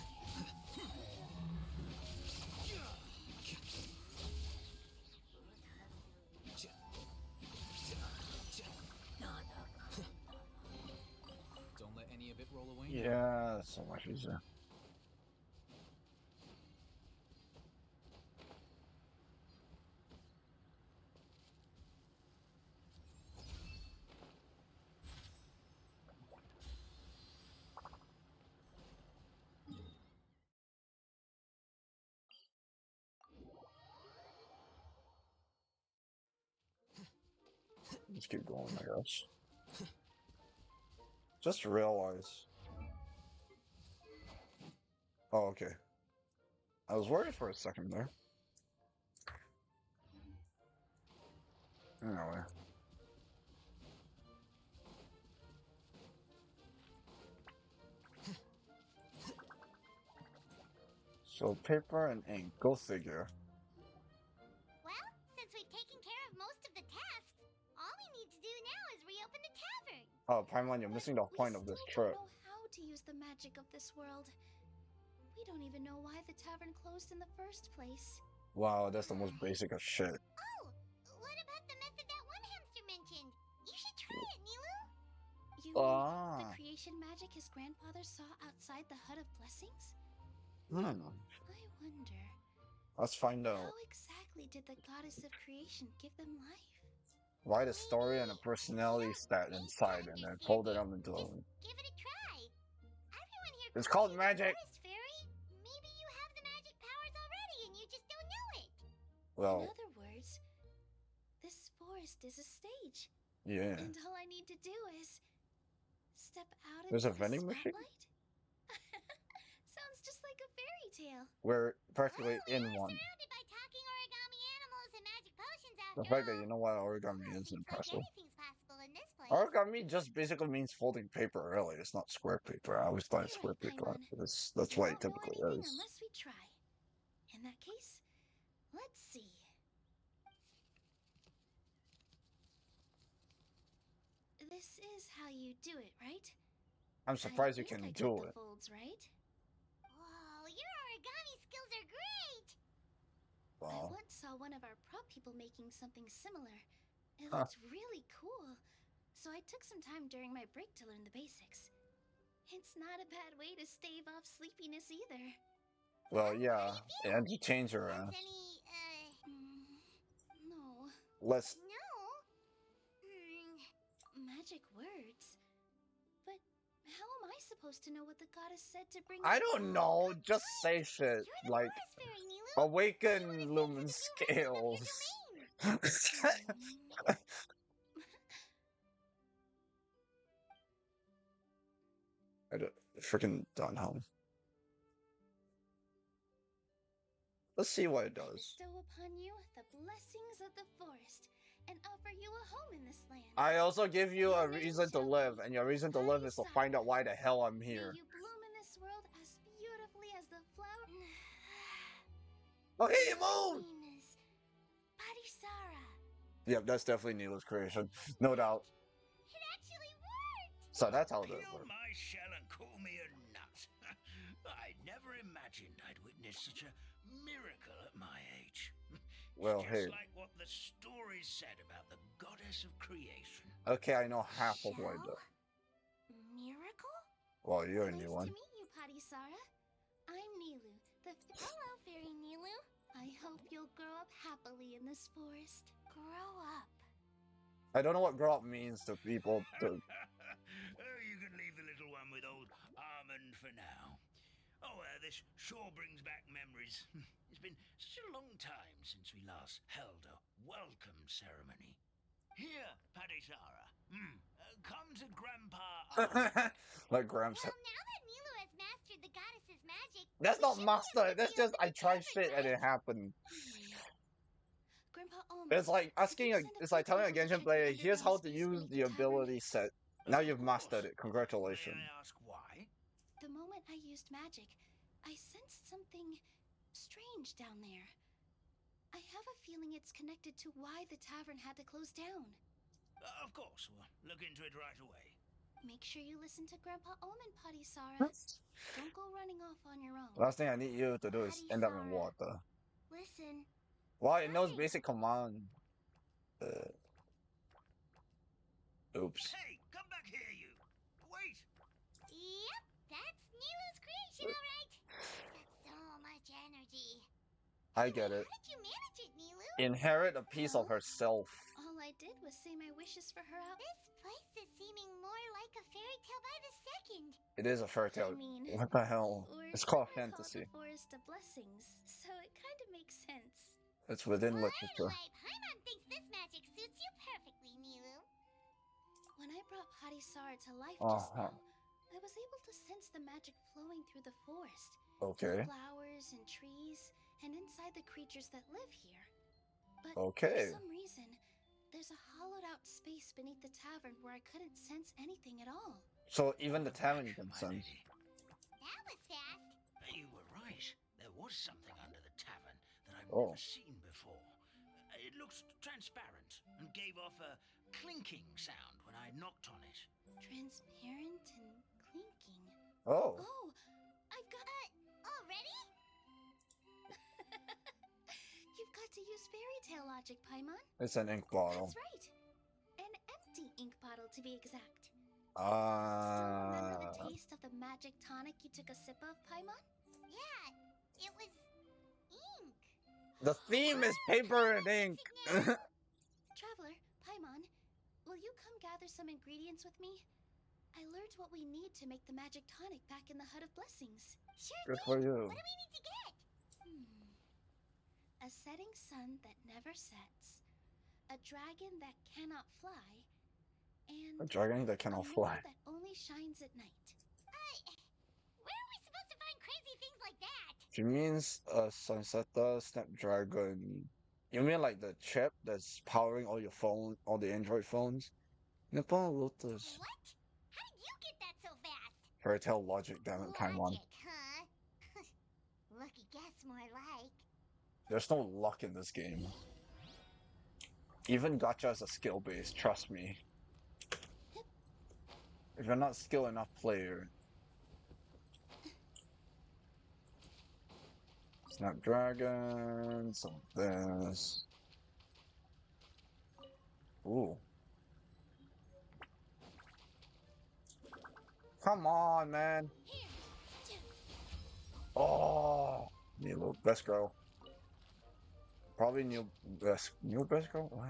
Don't let any of it roll away. Yeah, that's so much easier. Let's keep going, I guess. Just realized. Oh, okay. I was worried for a second there. Anyway. So paper and ink, go figure. Well, since we've taken care of most of the tasks, all we need to do now is reopen the tavern. Oh, Pineline, you're missing the point of this trip. We still don't know how to use the magic of this world. We don't even know why the tavern closed in the first place. Wow, that's the most basic of shit. Oh, what about the method that one hamster mentioned? You should try it, Nilou. You mean Ah. the creation magic his grandfather saw outside the Hut of Blessings? Hmm. I wonder, Let's find out. how exactly did the goddess of creation give them life? Write a story and a personality stat inside and then fold it up into a... Give it a try. Everyone here It's calls called you the magic. Forest Fairy. Maybe you have the magic powers already and you just don't know it. Well, In other words, this forest is a stage. yeah. And all I need to do is step out There's into a the vending machine? spotlight? Sounds just like a fairy tale. We're practically Oh, in we're one. surrounded by talking origami animals and magic potions after The fact that all. you know what origami Almost is seems like impressive. anything's possible in this place. Origami just basically means folding paper, really. It's not square paper. I always thought it's You're square right, paper. Paimon. That's We what it won't know typically anything is. unless we try. In that case, let's see. This is how you do it, right? I'm surprised you I can think I do got the it. folds right. Whoa, your origami skills are great. I Wow. once saw one of our prop people making something similar. It Huh. looked really cool. So I took some time during my break to learn the basics. It's not a bad way to stave off sleepiness either. Well, yeah. It entertains your Sense ass. any, No. Let's... no? Magic words? But how am I supposed to know what the goddess said to bring I it? don't know. Just say shit. You're the Like, Forest Fairy, Nilou. awaken lumen scales. I don't... Freaking done home. Let's see what it I does. bestow upon you the blessings of the forest and offer you a home in this land. I also give you Your a name reason to shall live, be and your reason to live is to find out why the hell I'm here. May you bloom in this world as beautifully as the flower. Oh, hey, My moon! name is Parisara. Yep, that's definitely Nilou's creation. No doubt. It actually worked. So that's how it Peel works. my shell and call me a nut. I never imagined I'd witness such a miracle at my age. Well, Just hey. like what the stories said about the goddess of creation. Okay, I know half of what I do. Miracle? Well, you're a Nice new to one. meet you, Parisara. I'm Nilou, the. Hello, Fairy Nilou. I hope you'll grow up happily in this forest. Grow up. I don't know what grow up means to people. Oh, you can leave the little one with old Armand for now. Oh, this sure brings back memories. It's been such a long time since we last held a welcome ceremony. Here, Parisara. Come to Grandpa. Like Gramps. Well, now that Nilou has mastered the goddess's magic, That's we not should be able master. to That's just reopen I the tried tavern, shit and right? it happened. Grandpa Omen. It's like asking You a, sent it's like few telling a people to Genshin check the player, here's how underground to space use beneath the the tavern. ability set. Now Of you've mastered course. it. Congratulations. May I ask why? The moment I used magic, I sensed something strange down there. I have a feeling it's connected to why the tavern had to close down. Of course, we'll look into it right away. Make sure you listen to Grandpa Omen, Potty Sara. Don't go running off on your own. Last thing I need you to do is Potty end up in Sara. water. Listen. Well, it knows Hi. basic command. Oops. Hey, come back here, you! Wait! Yep, that's Nilou's creation, all right. It's got so much energy. I get it. How did you manage it, Nilou? Inherit a piece of Well, herself. All I did was say my wishes for her out. This place is seeming more like a fairy tale by the second. It is a fairy tale. I mean, What the hell? Or It's some called call it fantasy. the Forest of Blessings, so it kind of makes sense. It's within Well, literature. anyway, Paimon thinks this magic suits you perfectly, Nilou. When I brought Potty Sara to life just Uh-huh. now, I was able to sense the magic flowing through the forest. Okay. The flowers and trees, and inside the creatures that live here. But Okay. for some reason, there's a hollowed out space beneath the tavern where I couldn't sense anything at all. So even the Back, tavern can my sense. lady. That was fast. You were right. There was something under the tavern that I've Oh. never seen before. It looked transparent and gave off a clinking sound when I knocked on it. Transparent and clinking. Oh. Oh, I've got. Already? You've got to use fairy tale logic, Paimon. It's an ink bottle. That's right. An empty ink bottle, to be exact. Still remember the taste of the magic tonic you took a sip of, Paimon? Yeah, it was ink. The theme is paper and ink. Traveler, Paimon, will you come gather some ingredients with me? I learned what we need to make the magic tonic back in the Hut of Blessings. Sure Good thing. for you. What do we need to get? A setting sun that never sets, a dragon that cannot fly, and A dragon that a cannot moon fly. that only shines at night. Where are we supposed to find crazy things like that? She means a Sunsetter Snapdragon. You mean like the chip that's powering all your phone, all the Android phones? Nippon Lotus. What? How did you get that so fast? Fairy tale logic, damn it, Paimon. Logic, huh? Lucky guess, more like. There's no luck in this game. Even gacha is a skill base, trust me. If you're not skilled enough player. Snapdragon, some of this. Ooh. Come on, man. Oh, Nilou, best girl. Probably new best girl? What?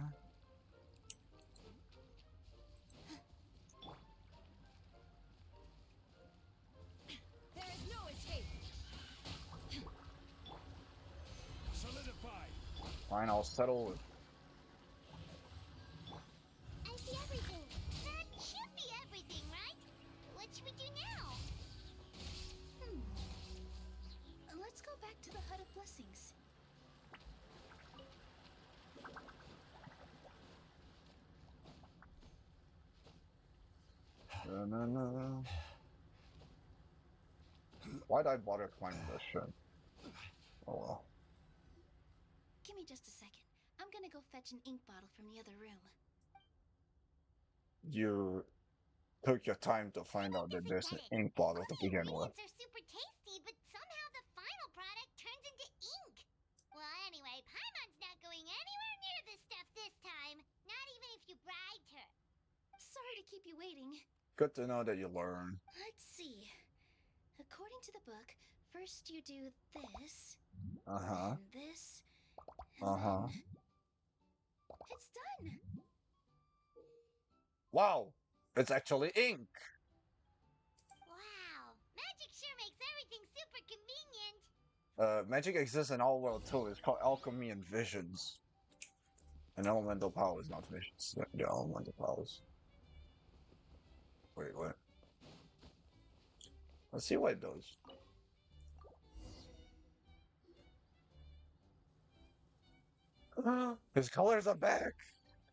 There is no escape. Solidify. Fine, I'll settle with. I see everything. That should be everything, right? What should we do now? Let's go back to the Hut of Blessings. No. Why'd I bother climbing this shit? Oh well. Give me just a second. I'm gonna go fetch an ink bottle from the other room. You took your time to find out that there's an ink bottle to begin with. Ingredients are super tasty, but somehow the final product turns into ink. Well, anyway, Paimon's not going anywhere near this stuff this time. Not even if you bribed her. Sorry to keep you waiting. Good to know that you learn. Let's see. According to the book, first you do this, Uh-huh. then this, and Uh-huh. then... It's done! Wow! It's actually ink! Wow, magic sure makes everything super convenient. Magic exists in our world too. It's called alchemy and visions. And elemental powers, not visions. The elemental powers. Wait, what? Let's see what it does. His colors are back.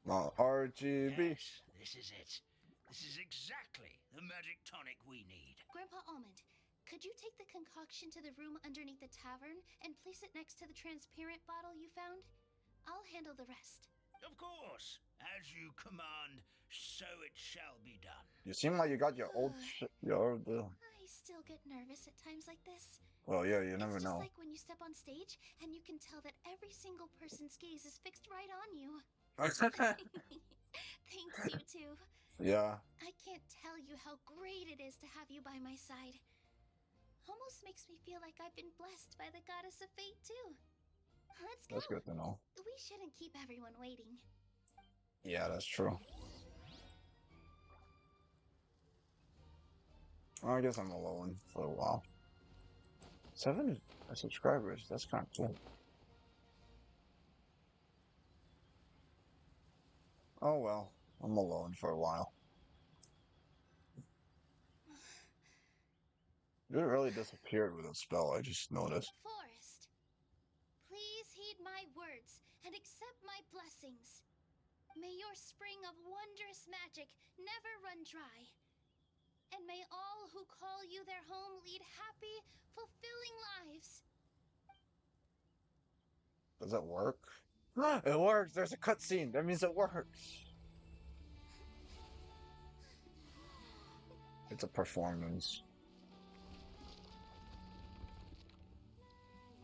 RGB. Yes, this is it. This is exactly the magic tonic we need. Grandpa Almond, could you take the concoction to the room underneath the tavern and place it next to the transparent bottle you found? I'll handle the rest. Of course. As you command, so it shall be done. You seem like you got your old I still get nervous at times like this. Well, yeah, you never It's just know. like when you step on stage and you can tell that every single person's gaze is fixed right on you. Thanks, you two. Yeah. I can't tell you how great it is to have you by my side. Almost makes me feel like I've been blessed by the goddess of fate, too. Let's go. That's good to know. We shouldn't keep everyone waiting. Yeah, that's true. I guess I'm alone for a while. 7 subscribers. That's kind of cool. Oh well, I'm alone for a while. It really disappeared with a spell, I just noticed. Forest, please heed my words and accept my blessings. May your spring of wondrous magic never run dry. And may all who call you their home lead happy, fulfilling lives. Does it work? It works! There's a cutscene! That means it works! It's a performance.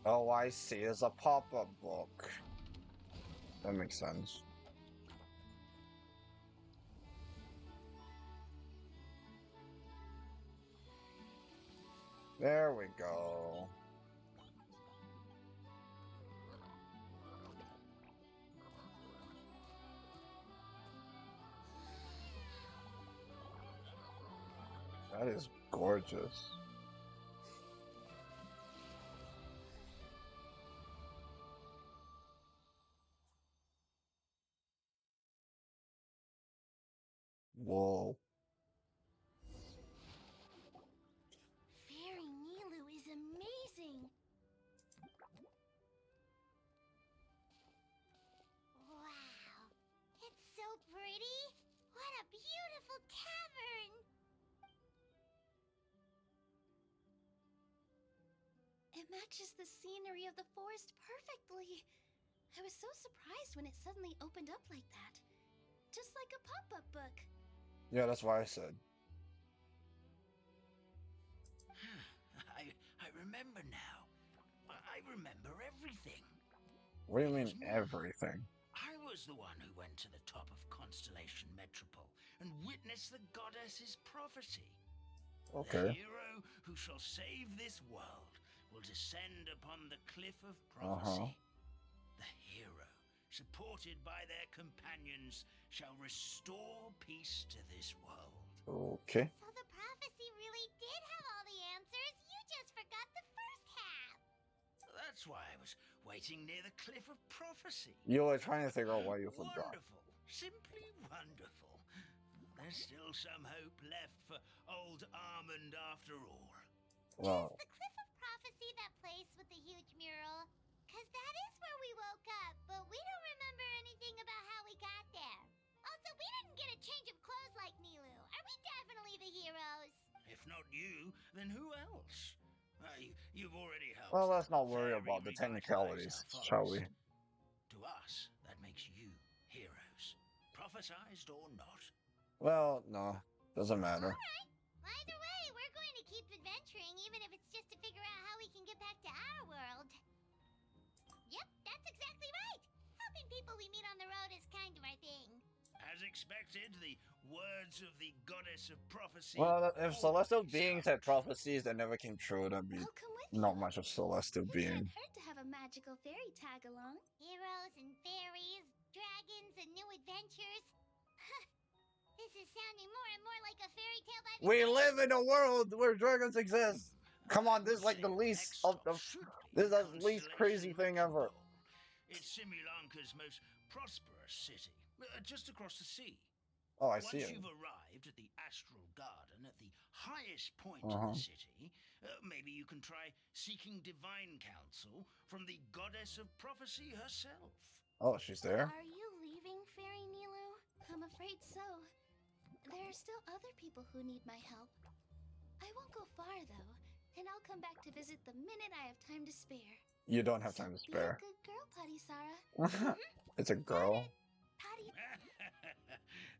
Oh, I see. It's a pop-up book. That makes sense. There we go. That is gorgeous. Whoa. Fairy Nilou is amazing. Wow. It's so pretty. What a beautiful tavern. It matches the scenery of the forest perfectly. I was so surprised when it suddenly opened up like that. Just like a pop-up book. Yeah, that's why I said. I remember now. I remember everything. What do you mean, There's more. everything? I was the one who went to the top of Constellation Metropole and witnessed the goddess's prophecy. Okay. The hero who shall save this world will descend upon the cliff of prophecy. The hero, supported by their companions, shall restore peace to this world. Okay. So the prophecy really did have all the answers. You just forgot the first half. That's why I was waiting near the cliff of prophecy. You were trying to figure out why you forgot. Wonderful. Simply wonderful. There's still some hope left for old Almond after all. Well, Is the Cliff of Prophecy that place with the huge mural? Because that is where we woke up, but we don't remember anything about how we got there. Also, we didn't get a change of clothes like Nilou. Are we definitely the heroes? If not you, then who else? You've already helped. well, let's not worry fairy about the revitalize technicalities, our shall we? forest. To us, that makes you heroes. Prophesized or not. Well, no. Doesn't matter. Alright. Either way, we're going to keep adventuring, even if it's just to figure out how we can get back to our world. Yep, that's exactly right. Helping people we meet on the road is kind of our thing. As expected, the words of the goddess of prophecy. Well, if celestial always beings come had prophecies that never came true, that'd be I'll come with not you. much of celestial It being. can't hurt to have a magical fairy tag along. Heroes and fairies, dragons and new adventures. This is sounding more and more like a fairy tale by the We day. live in a world where dragons exist. Come on, this is like the least of the. This is the least crazy thing ever. It's Simulanka's most prosperous city, just across the sea. Oh, I Once see it. you've arrived at the Astral Garden at the highest point Uh-huh. in the city, maybe you can try seeking divine counsel from the goddess of prophecy herself. Oh, she's there? Are you leaving, Fairy Nilou? I'm afraid so. There are still other people who need my help. I won't go far, though, and I'll come back to visit the minute I have time to spare. You don't have So time to be a spare. good girl, Putty Sarah. It's a girl. Patty.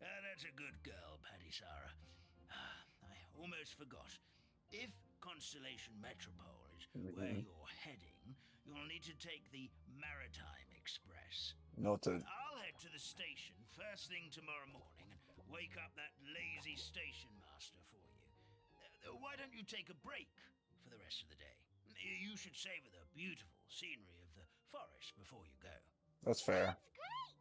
That's a good girl, Paddy Sarah. I almost forgot. If Constellation Metropole is where you're heading, you'll need to take the Maritime Express. Noted. I'll head to the station first thing tomorrow morning and wake up that lazy station master for you. Why don't you take a break for the rest of the day? You should savor the beautiful scenery of the forest before you go. That's fair. That's great!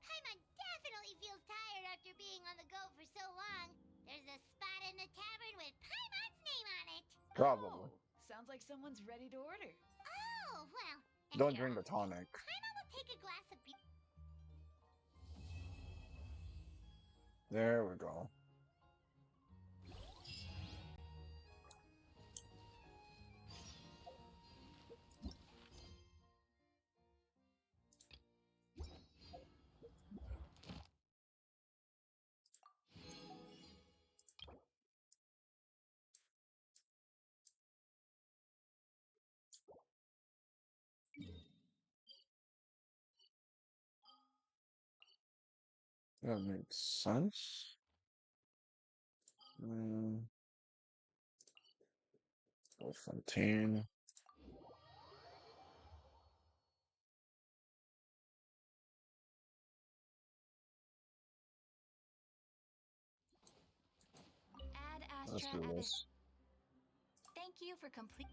Paimon definitely feels tired after being on the go for so long. There's a spot in the tavern with Paimon's name on it. Probably. Oh, sounds like someone's ready to order. Oh, well. If Don't you're drink the hungry, tonic. Paimon will take a glass of beer. There we go. That makes sense. Fontaine. Ad Let's Astra do Abyss. this. Thank you for complete.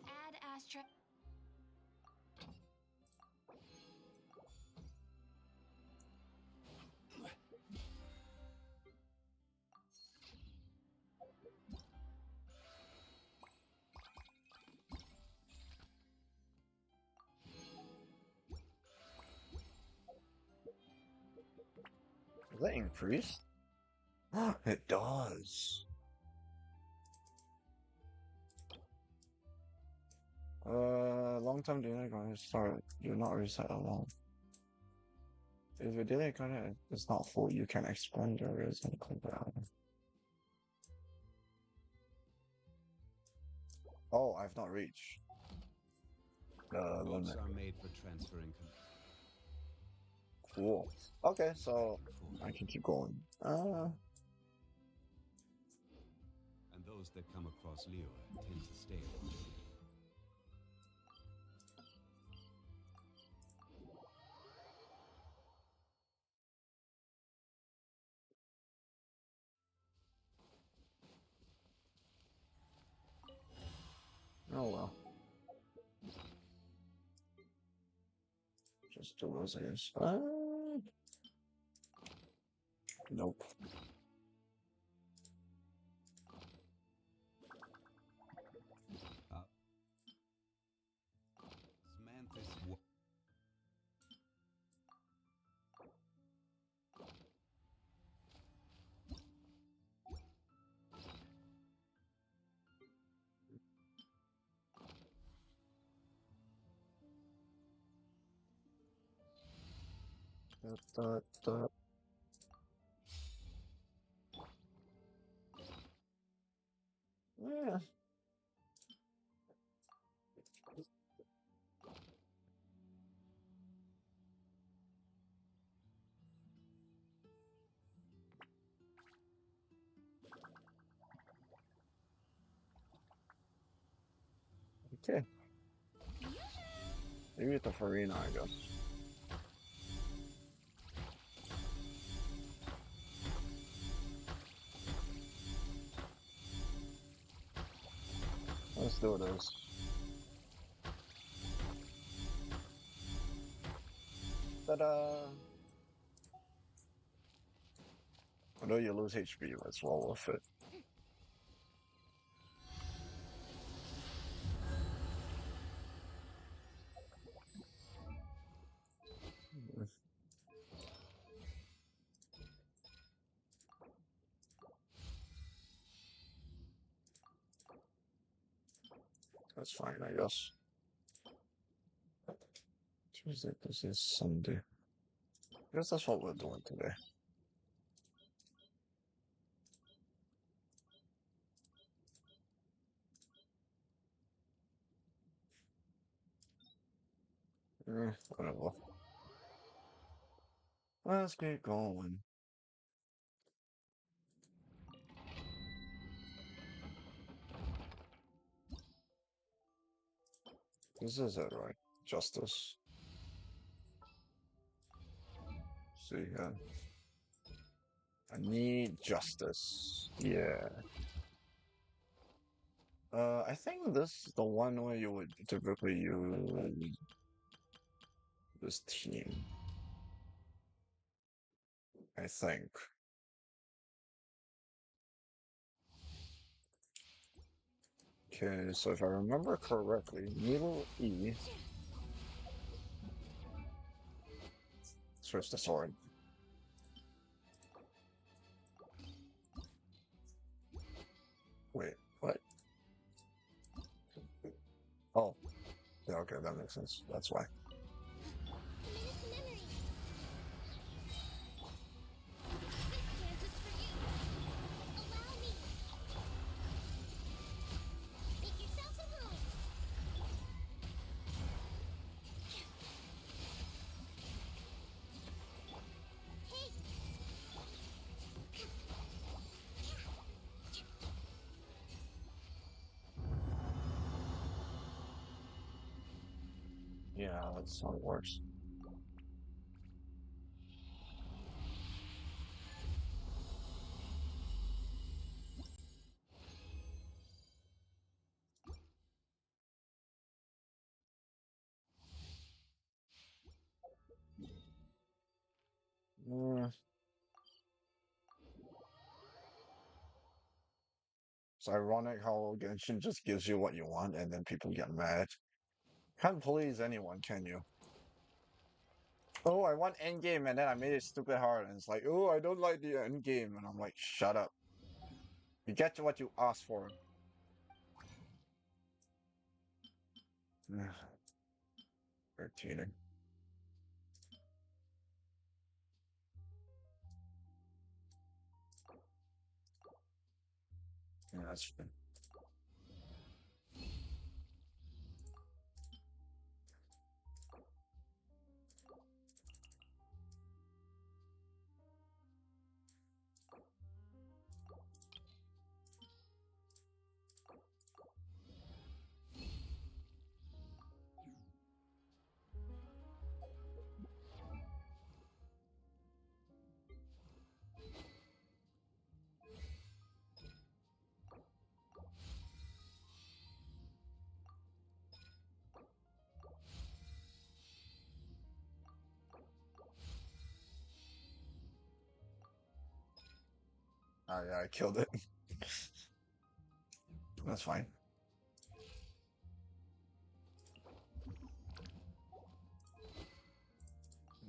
Ad Astra. Does that increase? It does. Long time delay gonna start. Do not reset alone. If a delay gonna is not full, you can expand your resin compound. Oh, I've not reached the Boats limit. are made for transferring. Cool. Okay, so I can keep going. And those that come across Leo tend to stay. Oh well. Just do those, I guess. Nope. Mantis. Yeah. Okay. Maybe it's a Farina, I guess. Let's do this. Ta-da! Although you lose HP, that's well worth it. That's fine, I guess. Tuesday, Thursday, Sunday. I guess that's what we're doing today. Whatever. Let's get going. This is it, right? Justice. See, I need justice. Yeah. I think this is the one where you would typically use this team. I think. Okay, so if I remember correctly, Nilou E switch the sword. Wait, what? Oh, yeah, okay, that makes sense. That's why. Yeah, that's how it works. Mm, it's ironic how Genshin just gives you what you want and then people get mad. Can't please anyone, can you? Oh, I want endgame and then I made it stupid hard and it's like, oh, I don't like the endgame. And I'm like, shut up. You get to what you asked for. Irritating. Yeah, that's fine. Yeah, I killed it. That's fine.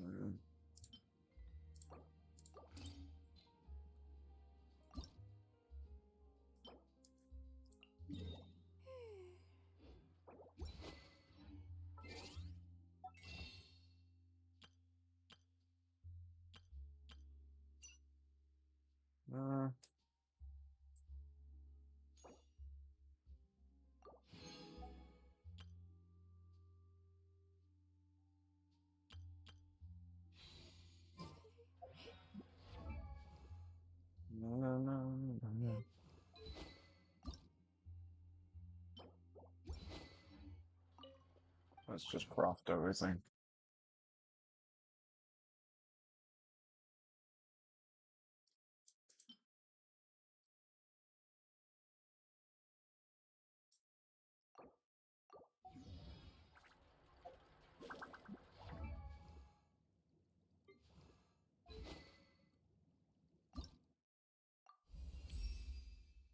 Mm. Uh, no, no, no, no. Let's just craft everything.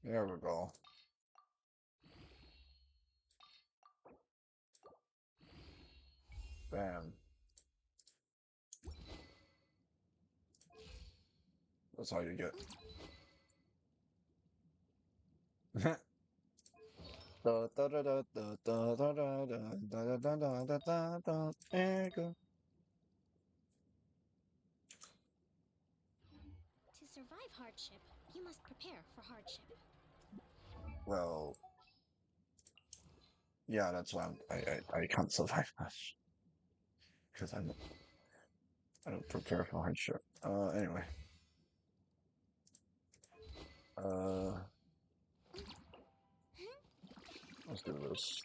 There we go. Bam. That's all you get. Da da da da da da da da da da da da da da da. There you go. To survive hardship, you must prepare for hardship. Well, yeah, that's why I can't survive that because I don't prepare for hardship. Anyway. Uh, let's do this.